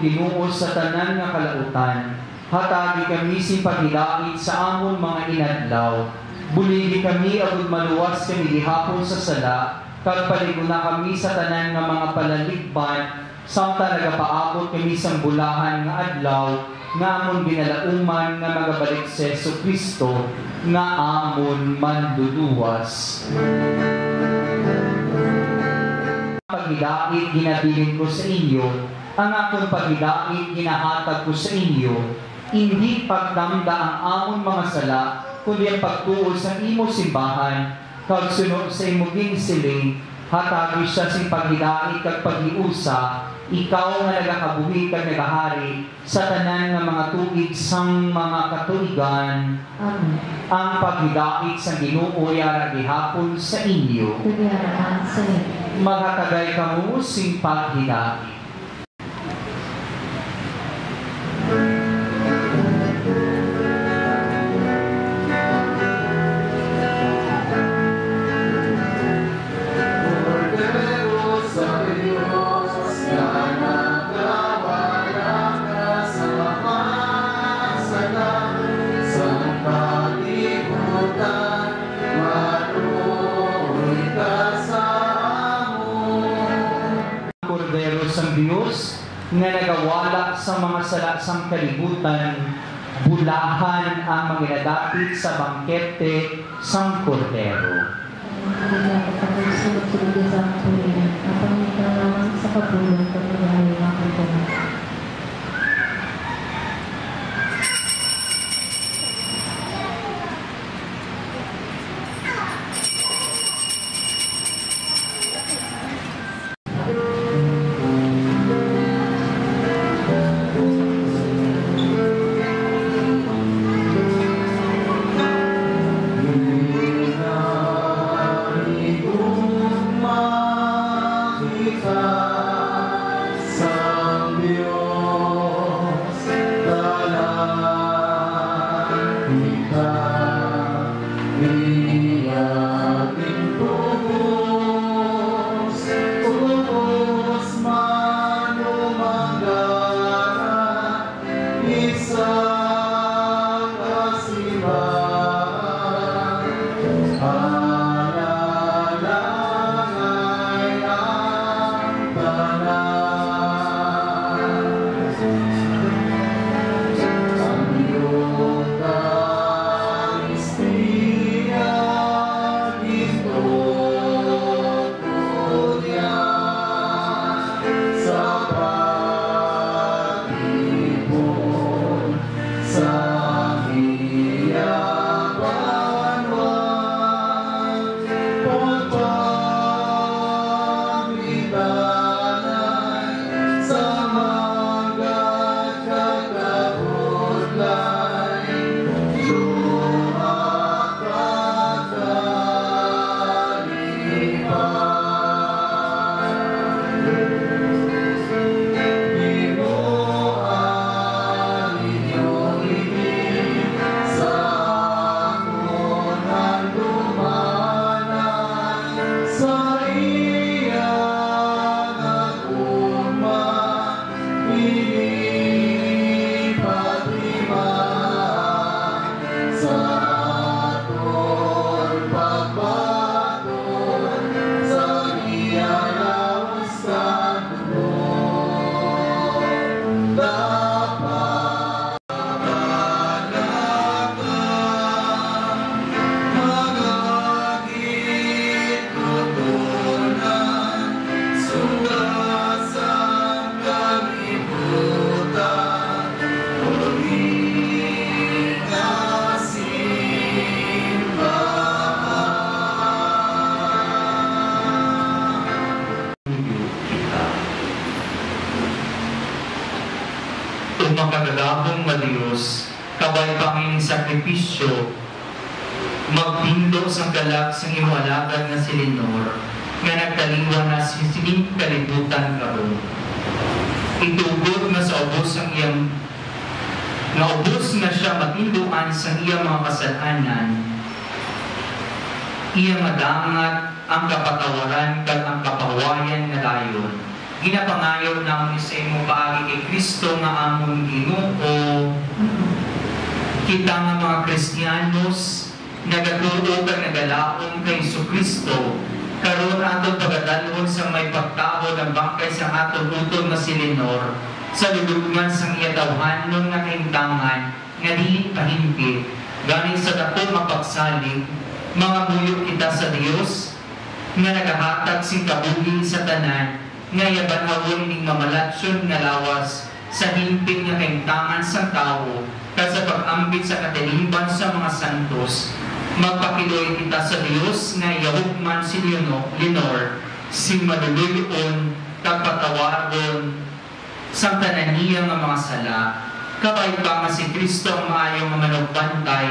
Speaker 8: Ginoo sa tanan nga kalautan, hatagi kami si pagilait sa amon mga inadlaw. Buligi kami agud maluwas kami gihapon sa sala, kag paliguna kami sa tanan nga mga palaligban, samtang nagapaabot kami sang bulahan nga adlaw, nga amon ginalauman nga magabalik sa Jesucristo, nga amon manluluwas. Pagilait ginabilin ko sa inyo, ang akong pagidait ginahatag ko sa inyo, hindi pagdamda ang amon mga sala, kundi ang pagtuol sa imo simbahan, kag sunod sa imo ginsiling, hatagi siya sing pagidait kag pag-iusa, ikaw nga nagakabuhi kag nagahari sa tanan nga mga tuig sang mga katuigan.
Speaker 10: Amen.
Speaker 8: Ang paghidait sa Ginoo yara gihapon sa inyo.
Speaker 10: Kagayaraan sa iyo.
Speaker 8: Maghatagay kamo sing paghidait. Diyos nga nagawala sa mga salasang kalibutan, bulahan ang manginadapit sa bangkete sang Kordero. Magkagalabong nga Diyos, kabay panging sakripisyo, magpindo sa galak sa iwalagad na si Lenor, nga nagtaliwa na si sining kalibutan karon. Itugod na sa ubos ang iyang, nga ubos na siya matinduan sa iyang mga kasalanan, iyang madangat ang kapatawaran kag ang kapawayan nga dayon. Ginapangayo namin sa imo paagi kay Kristo nga among Ginoo. Kita nga mga Kristiyanos nagaturo kag nagalaom kay Kristo karon aton pagadalhon sa may pagtao ng bangkay sa aton utod nga si Lenor sa lulugman sang iya dawhanon nga kaimtangan nga dili pahimpit ganing sa dako mapagsalig mga muyo kita sa Dios nga nagahatag sing kabuhi sa tanan nga yabanhawon ning mamalatsyon nga lawas sa himpit nga kaimtangan sa tao kag sa pag-ambit sa katilingban sa mga santos. Magpakiloy kita sa Dios nga yahugman si Lenor si maluluyon kag patawaron sa tanan niya nga mga sala, kabay pa nga si Kristo ang maayong nga manugbantay,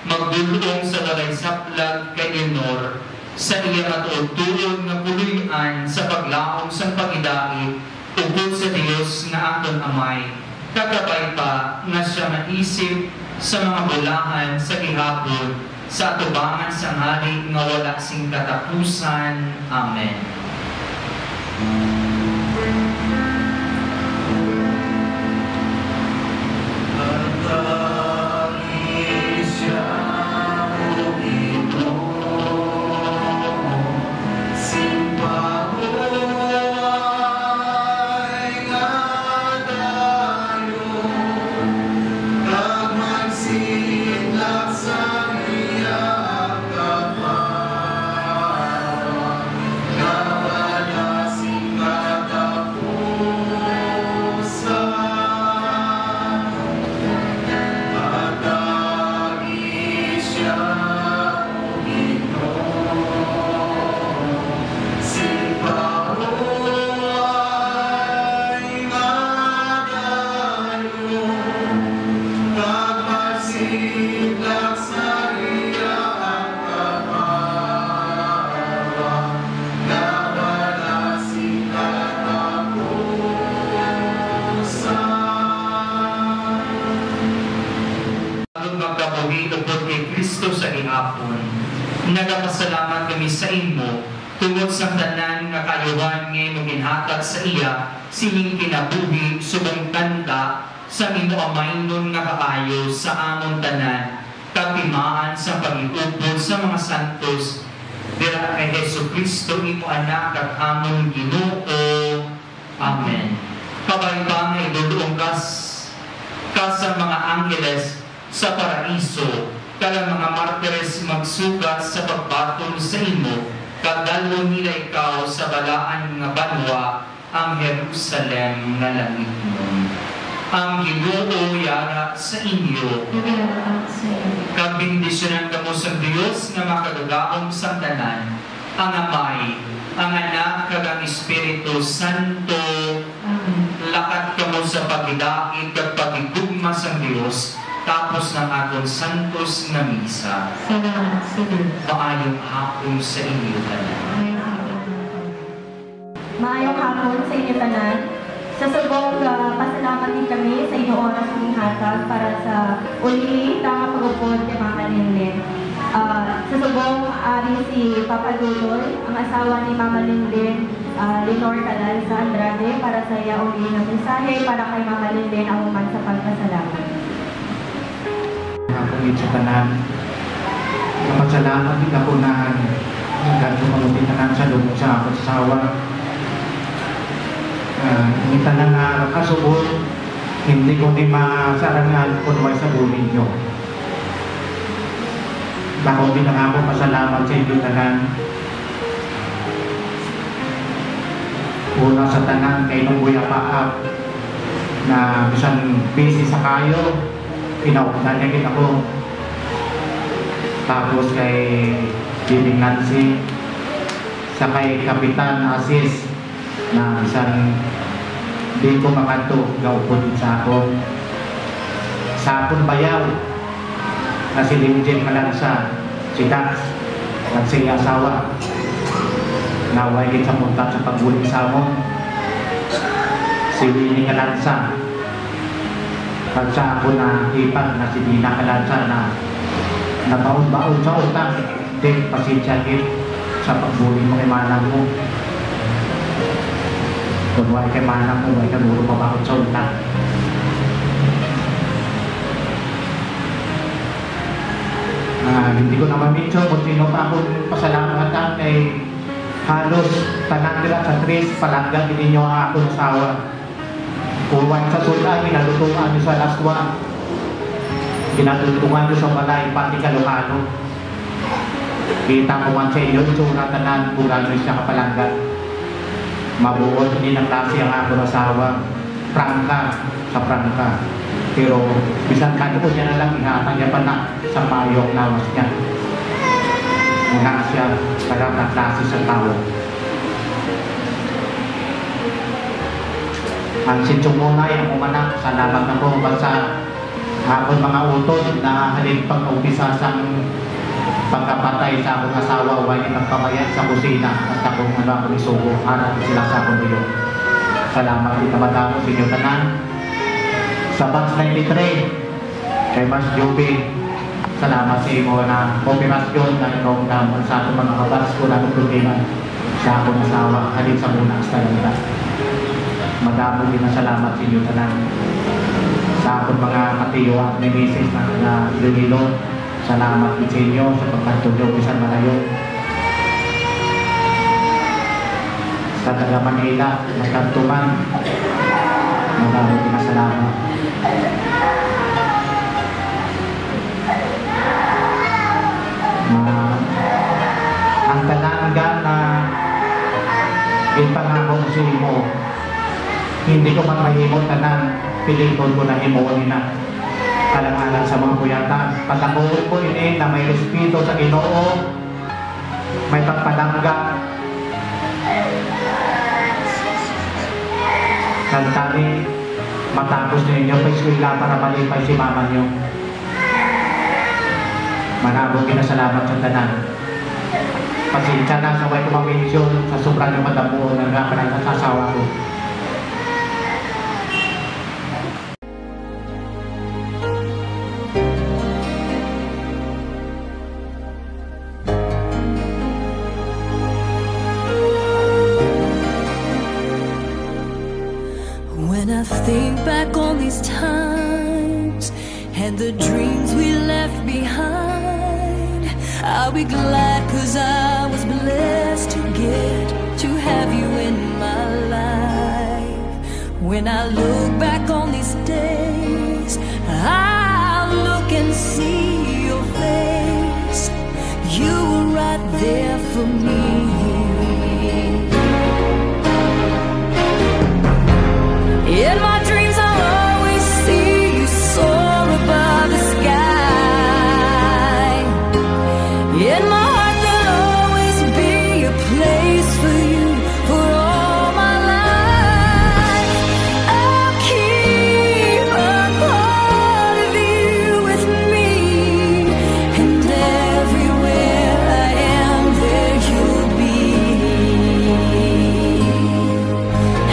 Speaker 8: magdulong sa walay saplag kay Leonor, sa iya matuod-tuod nga puluyan sa paglaom sa pagidait, ugod sa Dios nga aton amay, kagabay pa nga siya maisip sa mga bulahan sa gihapon, sa atubangan sa hari nga wala sing katapusan. Amen. Nagapasalamat kami sa imo tungod sa tanan nga kayuhan nga imong ginhatag sa iya sining kinabuhi subong tanda sa imo amaynon nga kaayo sa among tanan kapimaan sa pag-iubod sa mga santos dira kay Jesucristo imo anak at among Ginoo. Amen. Kabay pa nga idulong ka sa mga anggeles sa paraiso, kala mga martires magsugat sa pagbatol sa imo, kadalon nila ikaw sa balaan nga banwa, ang Jerusalem nga langit mo. Ang Ginoo yara sa inyo. Kabindisyonan kamo sa Dios nga makagagaom sa tanan, ang Amay, ang Anak kag ang Espiritu Santo. Lakat kamo sa pagidait kag pagigugma sa Dios. Tapos ng aton santos na misa. Maayong hapon sa inyo tanan.
Speaker 12: Maayong hapon sa inyo tanan. Sa subong pasalamat din kami sa inyong oras ng hatag para sa uli tama pag-upod kay Mama Linlin. Sa subong si Papa Duloy, ang asawa ni Mama Linlin, Lenor Calal sa Andrade, para sa iya uli na mensahe para kay Mama Linlin ang uman sa pagpasalamat.
Speaker 13: Sa tanan, kapasalamat din ako na nagkatumalutin tanan sa loob sa akong asawa. Hindi tanan na kasubod, hindi ko din masarangan kung may sabunin nyo. Bako din na ako pasalamat sa inyo tanan. Una sa tanan kay nung buya paap na bisan busy sa kayo, pinaupunan niya kita ko. Tapos kay Biling Nancy, sa kay Kapitan Asis na isang di ko makanto gaupon sa ako. Sa akong bayaw na si Limjen Kalansa, si Dax at si asawa naway din sa muntat sa pagbuling sa mo, si Winnie Kalansa. Pag sa ako na ipag na si Dina Kalansa na nabaon-baon sa utang, din pasensya din sa pagbuli mo kay manang mo. Kung wala kay manang mo, wala kaguro mabaon sa utang. Hindi ko naman medyo kung sino pa akong pasalamatan kay halos tanang nila sa tres, palanggan din ninyo ang akong asawa. Kuwan sa sulay, pinalutungan nyo sa laswa, pinalutungan nyo sa balay, pati kalukano. Kita ko man sa iyo, itsura tanan, bulan nyo siya kapalanggan. Mabuot din ang klase ang akong asawa, prangka sa prangka. Pero bisan kano ko niya na lang, ingatan niya pa na sa mayong lawas niya. Muna siya, parang ang klase sa tao. Ang sitsumunay, ang umanak, salamat na po sa akong mga utod na halin pag-umpisa sa pagkapatay sa akong asawa o ay nagpamayat sa kusina at akong akong isugo. Harap sila sa akong iyo. Salamat din na madamo sa inyo tanan. Sa batch 93, kay Mas Juby, salamat sa imo na operasyon na inong naman sa akong mga kabats ko na problema sa akong asawa halin sa muna sa talanda. Madamo din na salamat sa inyo tanan. Sa akong mga katiyo at may misis na Lililo, salamat din sa inyo sa pagkatulog sa malayo. Sa taga Manila, magkantuman, madami din na salamat. Ang talangga na ipangako ko sa imo, hindi ko man mahimot tanan, pilikon ko na himuon na kalangalan sa mga kuyata. Patakuhin ko ini na may respeto sa Ginoo, may pagpalangga. Nagtali, matapos ninyo pa eskwela para malipay si mama nyo. Manabong kinasalamat sa tanan. Pasensya na sa way kumamensyon sa sobrang ng matabuo ng kapanan sa asawa ko.
Speaker 1: When I think back on these times and the dreams we left behind, I'll be glad 'cause I was blessed to get to have you in my life. When I look back on these days, I'll look and see your face. You were right there for me. In my dreams I'll always see you soar above the sky. In my heart there'll always be a place for you for all my life. I'll keep a part of you with me, and everywhere I am there you'll be.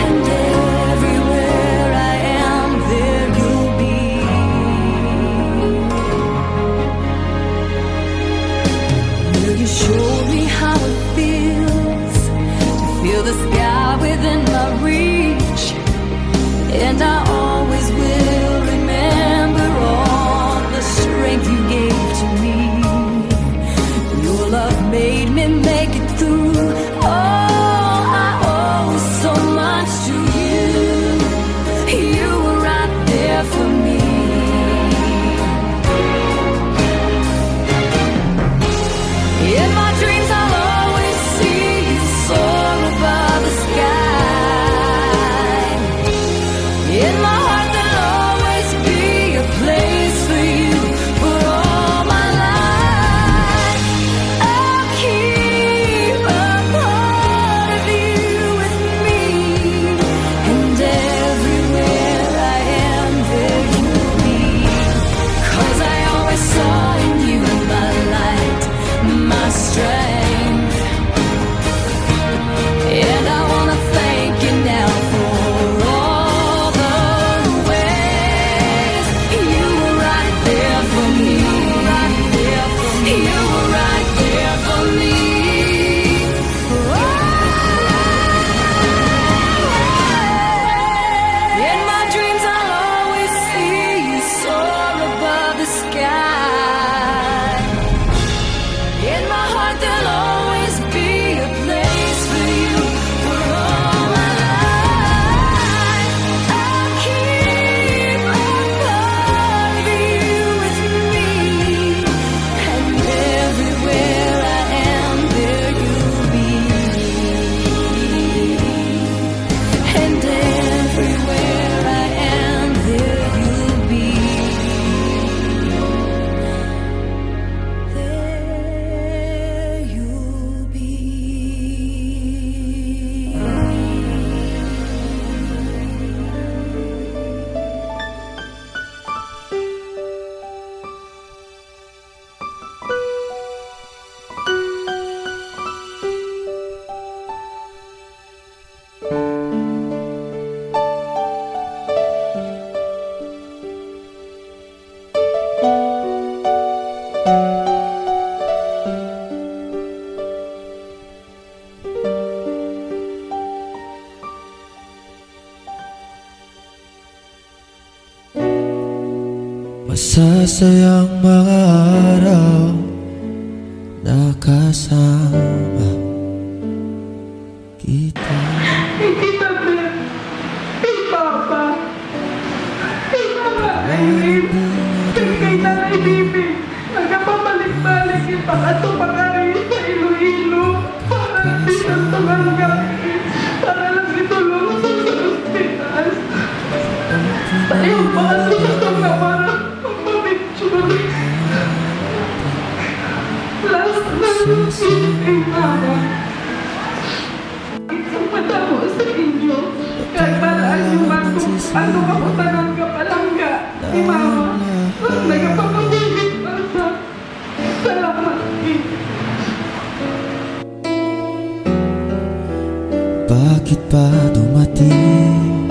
Speaker 1: And everywhere I am there you'll be. Will you show me how it feels to feel the sky within my reach? And I always will remember all the strength you gave to me. Your love made me make it through. Oh, I owe so much to you. You were right there for me. In my dreams I'll always see you soar above the sky. In my heart there'll always
Speaker 14: Masasayang mga araw na kasama kita.
Speaker 15: Kay Tita Beth, kay Papa, kay Mama Irene, kay Nanay Bibi, nagpapabalik-balik kita at tumakarin sa Iloilo para di sa tumanggain, para lang itulong sa ospital. Tayo pa sa tunga para magpapicture. Last na kay Mama. Isang matamo sa inyo, kahit balaan yung ano ako tanong ka palangga ni Mama. Nagpapabalik pa sa salamat kayo.
Speaker 14: Bakit pa dumating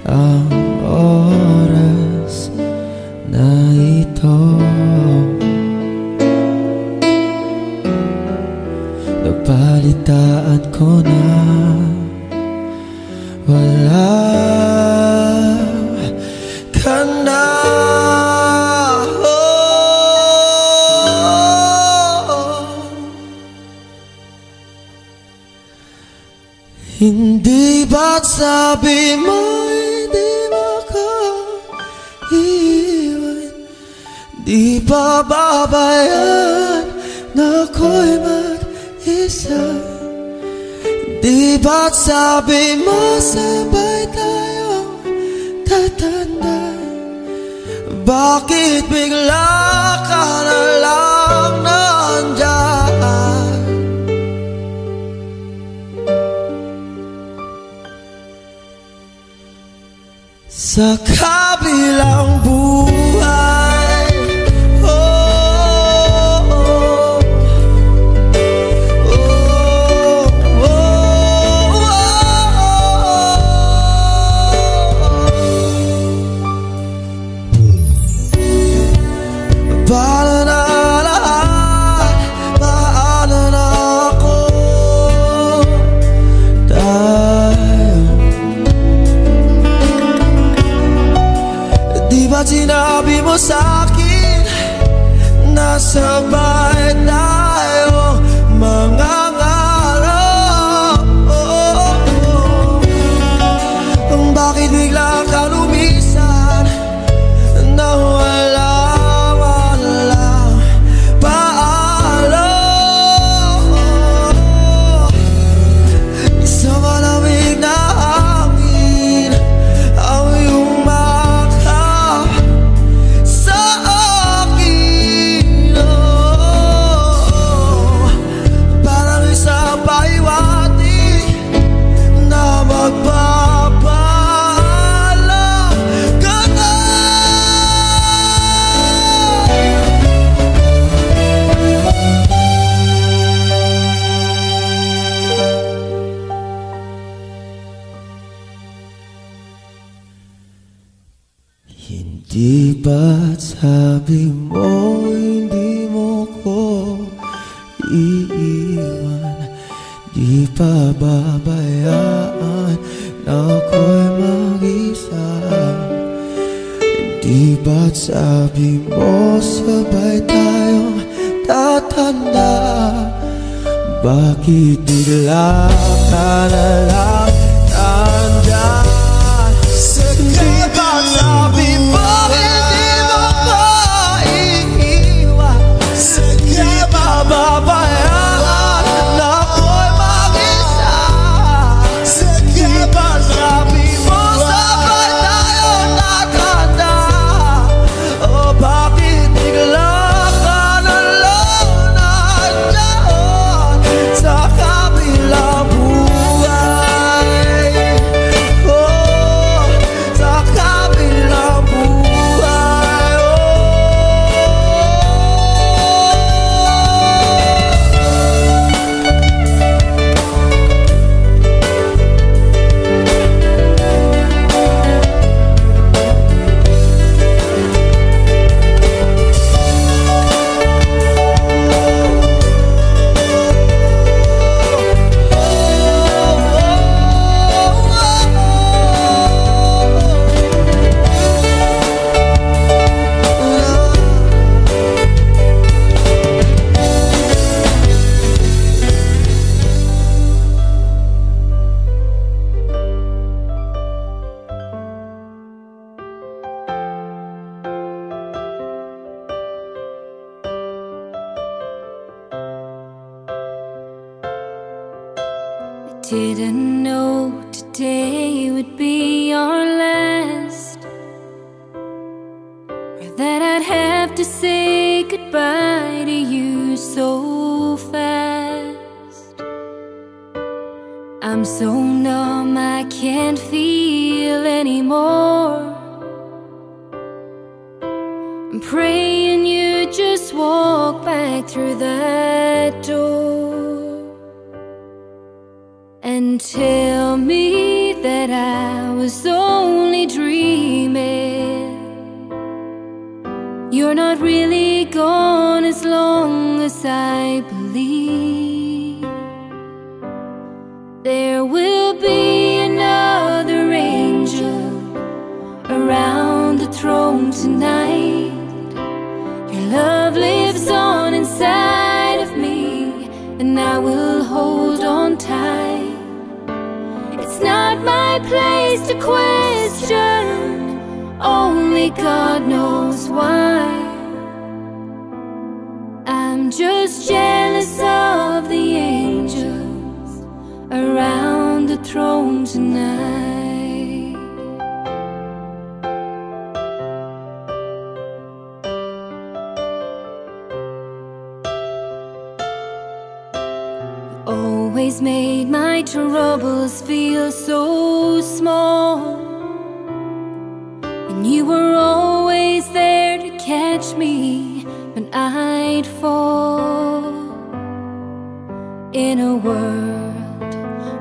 Speaker 14: ang oras na ito? Nabalitaan ko na wala ka na. Hindi ba't sabi mo hindi makaiwan? Di ba babayan na ako'y mag-isa? Di ba't sabi mo sabay tayong tatanda? Bakit bigla ka na lang nandyan? Sa kabilang buhay, paano na lahat, paano na ako tayo? Di ba't sinabi mo sa'kin na sabay tayo mangangarap? Bakit bigla ka lumisan na wala paalam? Sa malamig na hangin ang iyong mata sa akin, parang isang pahiwati na magpapaalam ka na. Hindi ba't sabi mo hindi mo ko iiwan? Di pa babayaan na ako'y mag-isa? Di ba't sabi mo sabay tayong tatanda? Bakit bigla ka na lang nandyan? Di ba't sabi mo hindi mo ko iiwan? Di ba babayaan na ako'y mag-isa? Di ba't sabi mo sabay tayong tatanda? O bakit bigla ka na lang nandyan sa kabilang buhay?
Speaker 1: Didn't know today would be our last, or that I'd have to say goodbye to you so fast. I'm so numb I can't feel anymore. I'm praying you just walk back through that door and tell me that I was only dreaming. You're not really gone as long as I believe. There will be another angel around the throne tonight. Your love lives on inside of me, and I will hold on tight. It's not my place to question, only God knows why. I'm just jealous of the angels around the throne tonight. Always made my troubles feel so small, and you were always there to catch me when I'd fall. In a world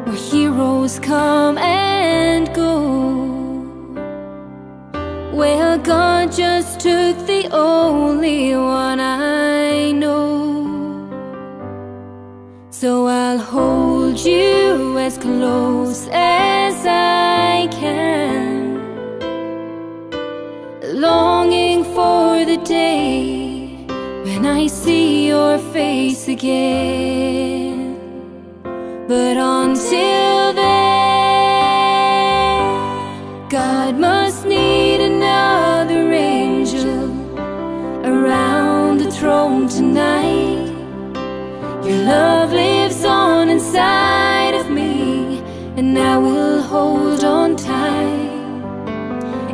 Speaker 1: where heroes come and go, well, God just took the only one I know. So I'll hold you as close as I can, longing for the day when I see your face again. But until then, God must need another angel around the throne tonight. Your love lives on inside of me, and I will hold on tight.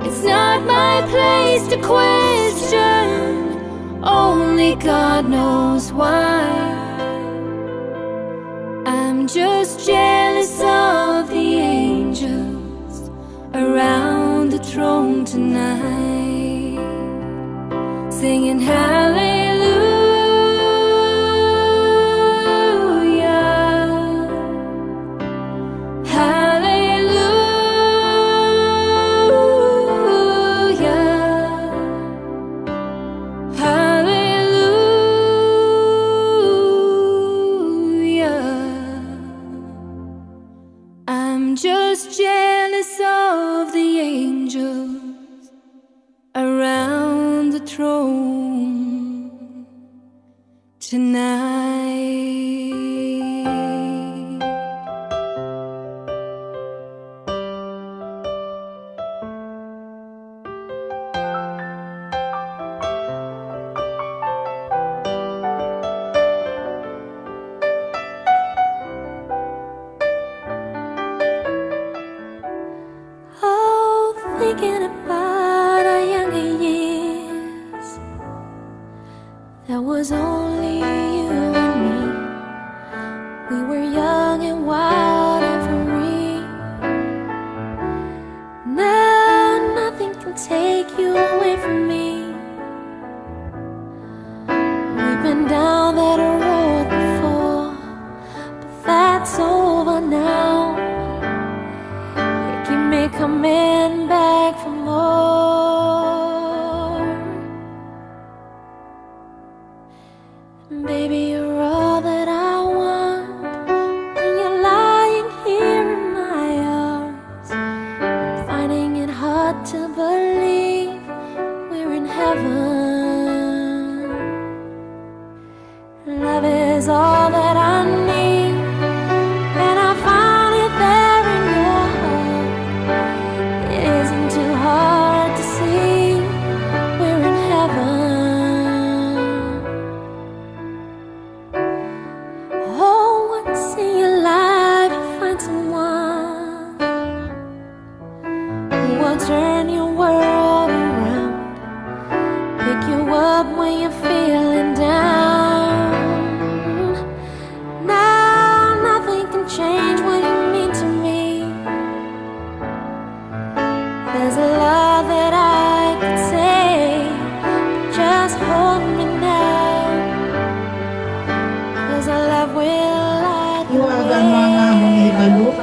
Speaker 1: It's not my place to question, only God knows why. I'm just jealous of the angels around the throne tonight, singing hallelujah. Just jealous of the angels around the throne tonight. Thinking about our younger years, there was only you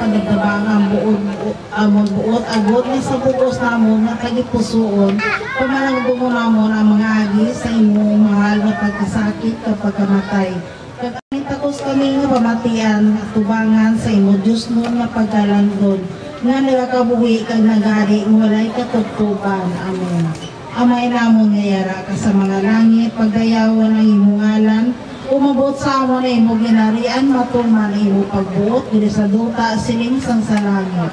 Speaker 16: panagdabang ang buot agod na sa bugos namon na kagipusoon pamanagdumo namon ang mga agi sa imong mahal na pagkasakit kapag kamatay. Kagamin takos kami nga pamatian at tubangan sa imo Diyos nun nga pagkalandod nga nagakabuhi kag nagari walay katugtuban. Amen. Amay namon nga yara ka sa mga langit pagdayawan ang imong ngalan. Umabot sa amon na imo ginarian matuman imo pagbuot dili sa duta siling sang sa langit.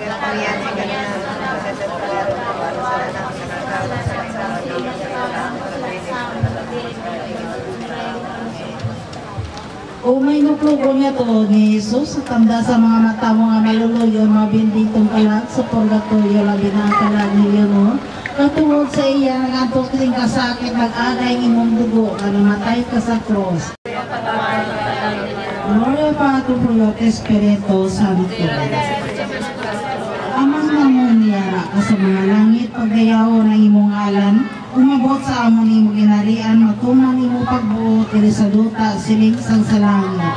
Speaker 16: O may nuplugo niya to ni Jesus sa tanda sa mga mata mo nga maluluyo mabinditong kalat sa purgatorio labi na kalat niyo no. Katungod sa iya nagantos kasing kasakit nag-agay imong dugo nga namatay ka sa cross. Gloria Patri Filio Espiritu Santo. Amang namon niyara ka sa mga langit pagdayaw ng imong ngalan. Umabot sa amon imo ginarian matuman imo pagbuot diri sa duta siling sang sa langit.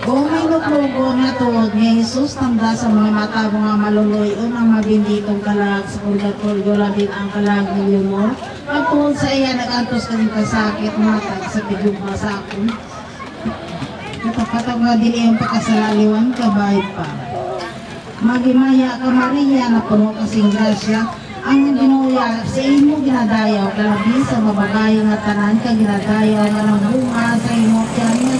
Speaker 16: O may nuplugo na tuod ni Jesus tanda sa mga mata mo nga maluluyon ang mabinditong kalag sa purgatorio labing ang kalag ni mo. Pagtuod sa iya nagantos ka ng kasakit matag sa bigong masakon. Katapatag nga din iyong pagkasalaliwan kabayad pa. Magimaya ka Maria na puno kasing grasya ang ginuya sa imo ginadayaw kalabi sa mababay nga tanan ka ginadayaw nga nagbunga sa imo tiyan nga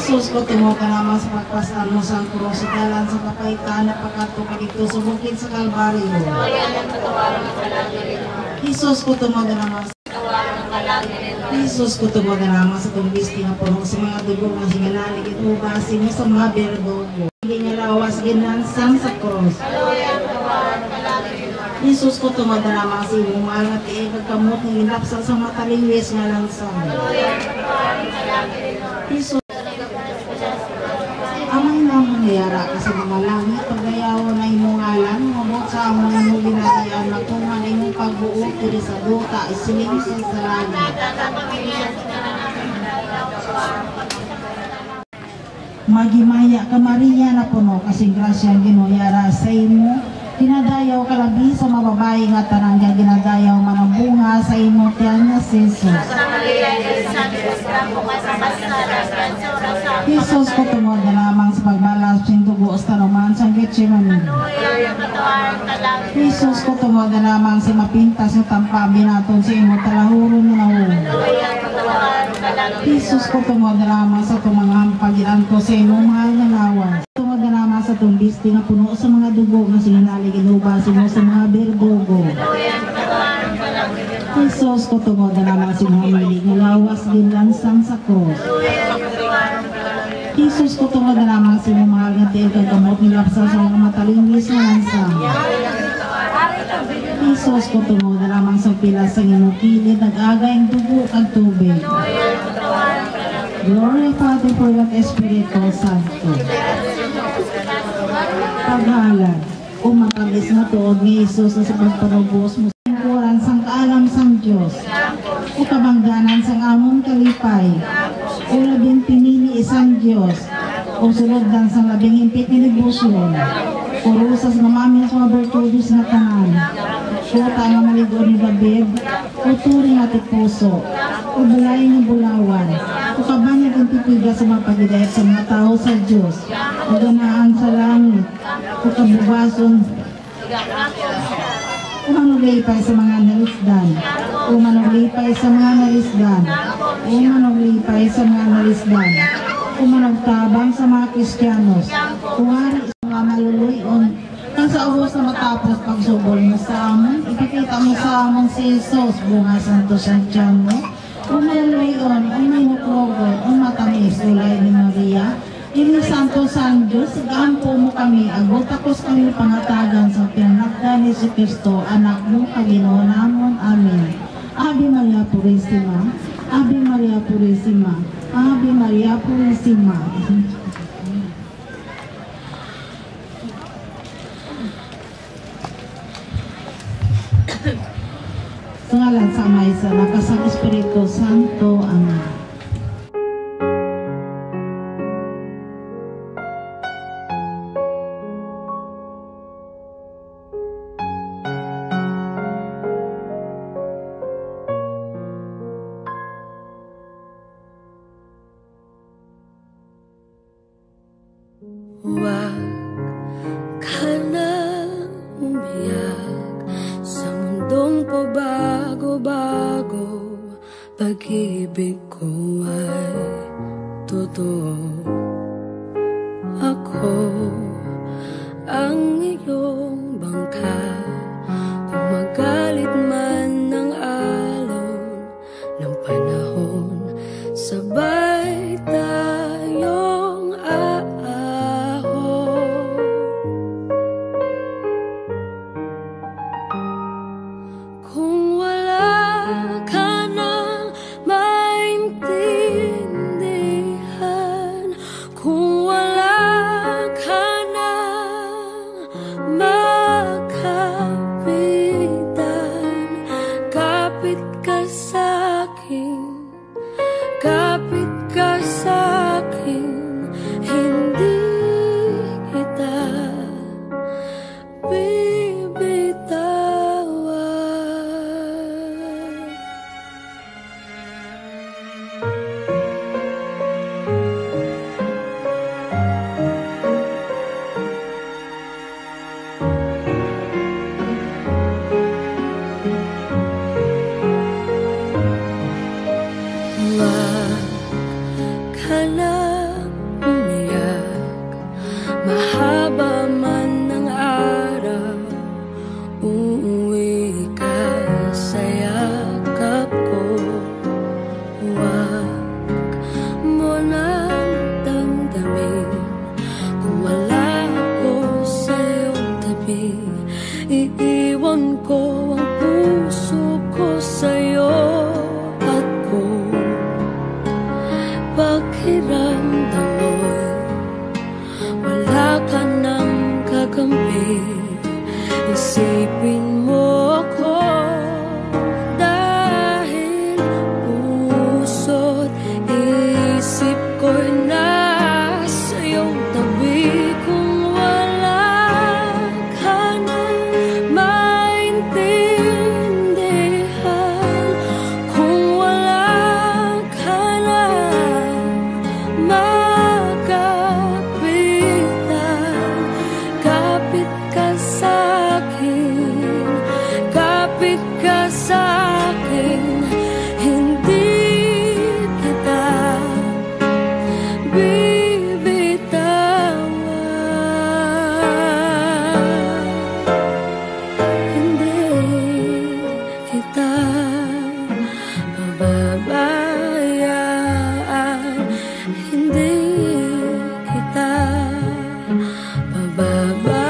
Speaker 16: Jesus ko tumo ka naman sa pagpasan mo sa krus sa dalan sa kapaitan na pagkato ka dito sa bukid sa Kalbaryo. Jesus ko tumo ka naman Jesus ko tumo ka naman sa tumbisti nga puno sa mga dugo nga singanalig ito basi mo sa mga berdogo. Hindi nga lawas ginansang sa krus. Jesus ko tumadala sa imong mga tiig kamot ng ilapsal sa matalingwis nga lansang. Jesus amang namon niyara ka sa mga langit pagdayawan na imong ngalan umabot sa amon ang ginarian matuman imong pagbuot diri sa duta isiling sa langit. Magimaya ka Maria na puno kasing grasya ginuya sa imo. Ginadayaw ka labi sa mababae nga tanan nga ginadayaw manambunga sa imo tiyan nga Jesus. Jesus ko tungod na lamang sa pagbalas sing dugo sa tanuman sa Getsemani. Jesus ko tungod na lamang sa mapintas nga tampabi naton sa imo talahuron nga nawong. Jesus ko tungod na lamang sa tumangang pagianto sa imo mahal nga lawas. Tungod na lamang sa tumbisti nga puno sa mga dugo nga sininalig inubasin mo sa mga berdugo. Jesus ko tungod na lamang sa mga milig nga lawas din lansang sa cross. Jesus ko tungod na lamang sa mga mahal nga tiil kag kamot nilapsal sa mga matalingwis nga lansang. Jesus ko tungod na lamang sa pilas sa imong kilid nag-agay ang dugo kag tubig. Gloria Patri Filio Espiritu Santo. Paghalad o matamis na tuod ni Jesus na sa pagpanubos mo sa kuran sang kaalam sang Diyos o kabangganan sang amon kalipay o labing pinili isang Diyos o suloddan sang labing impit ni debosyon o rusas na mamin sa bertudis na tanan o tanga maligo ni David o turing at puso o bulay ni bulawan o kabanyag ang tipiga sa mga pagidayat sa mga tao sa Diyos o ganaan sa langit o kabubason o manuglipay sa mga nalisdan o manuglipay sa mga nalisdan o manuglipay sa mga nalisdan o managtabang sa mga Kristiyanos o hari sa mga maluluyon kang sa ubos na matapos pagsubol mo sa amon ipakita mo sa amon si Jesus bunga santo sa tiyan mo o maluluyon o minukrogon o matamis ulay ni Maria Ini Santo San Diyos, gampo mo kami, agotakos kami pangatagan sa pinakda ni si Kristo, anak mo, Panginoon namon. Amen. Ave Maria Purísima, Ave Maria Purísima, Ave Maria Purísima. Sa ngalan sa Ama, sa Anak, sa Espiritu Santo. Amen.
Speaker 1: Huwag ka na umiyak sa mundong pabago-bago. Pag-ibig ko ay totoo. Ako ang iyong bangka. Kung magalit man ng alon ng panahon, sabay tayong kung wala ka nang maintindihan, kung wala ka nang makapitan, kapit ka sa'kin, kapit ka sa'kin, hindi kita Huwag ka na umiyak, mahaba man ng araw, uuwi ka sa yakap ko. Huwag mo nang damdamin kung wala ako sa iyong tabi. Iiwan ko ang puso ko sa'yo at kung pakiramdam mo'y wala ka nang kakampi, isipin mo ko dahil puso't isip ko'y nasa iyong tabi. Kung wala ka nang maintindihan, kung wala ka nang makapitan, kapit ka sa'kin, kapit ka sa'kin, hindi kita bibitawan, hindi kita pababayaan, hindi kita pababayaan.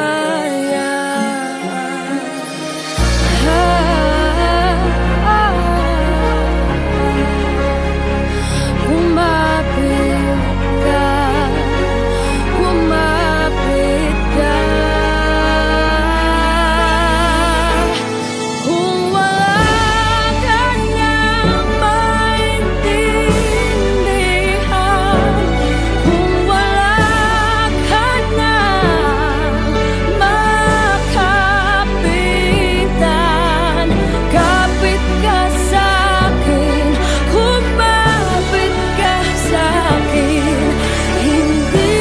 Speaker 1: Kumapit ka, kumapit ka. Kung wala ka nang maintindihan, kung wala ka nang makapitan, kapit ka sa'kin, kumapit ka sa'kin, hindi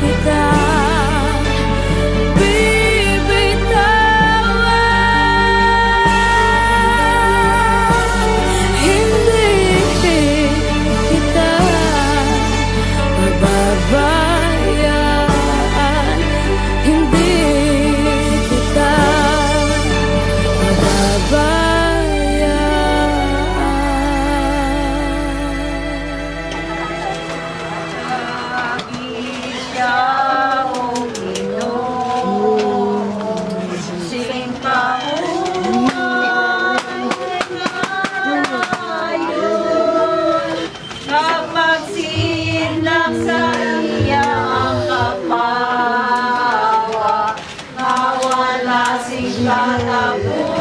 Speaker 1: kita bibitawan, hindi kita pababayaan, hindi kita
Speaker 11: Kapagsinlang sa iya ang kapawa, mawala sing katapusan.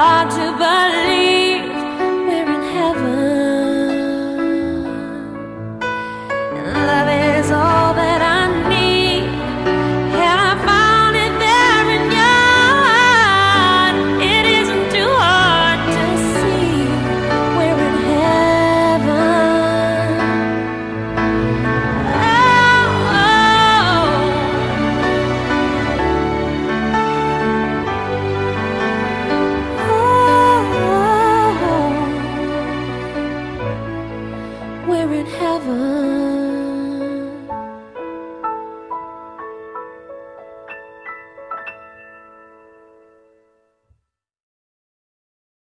Speaker 1: hard to believe we're in heaven. Love is all that I need, and I found it there in your heart. It isn't too hard to see we're in heaven. We're in heaven.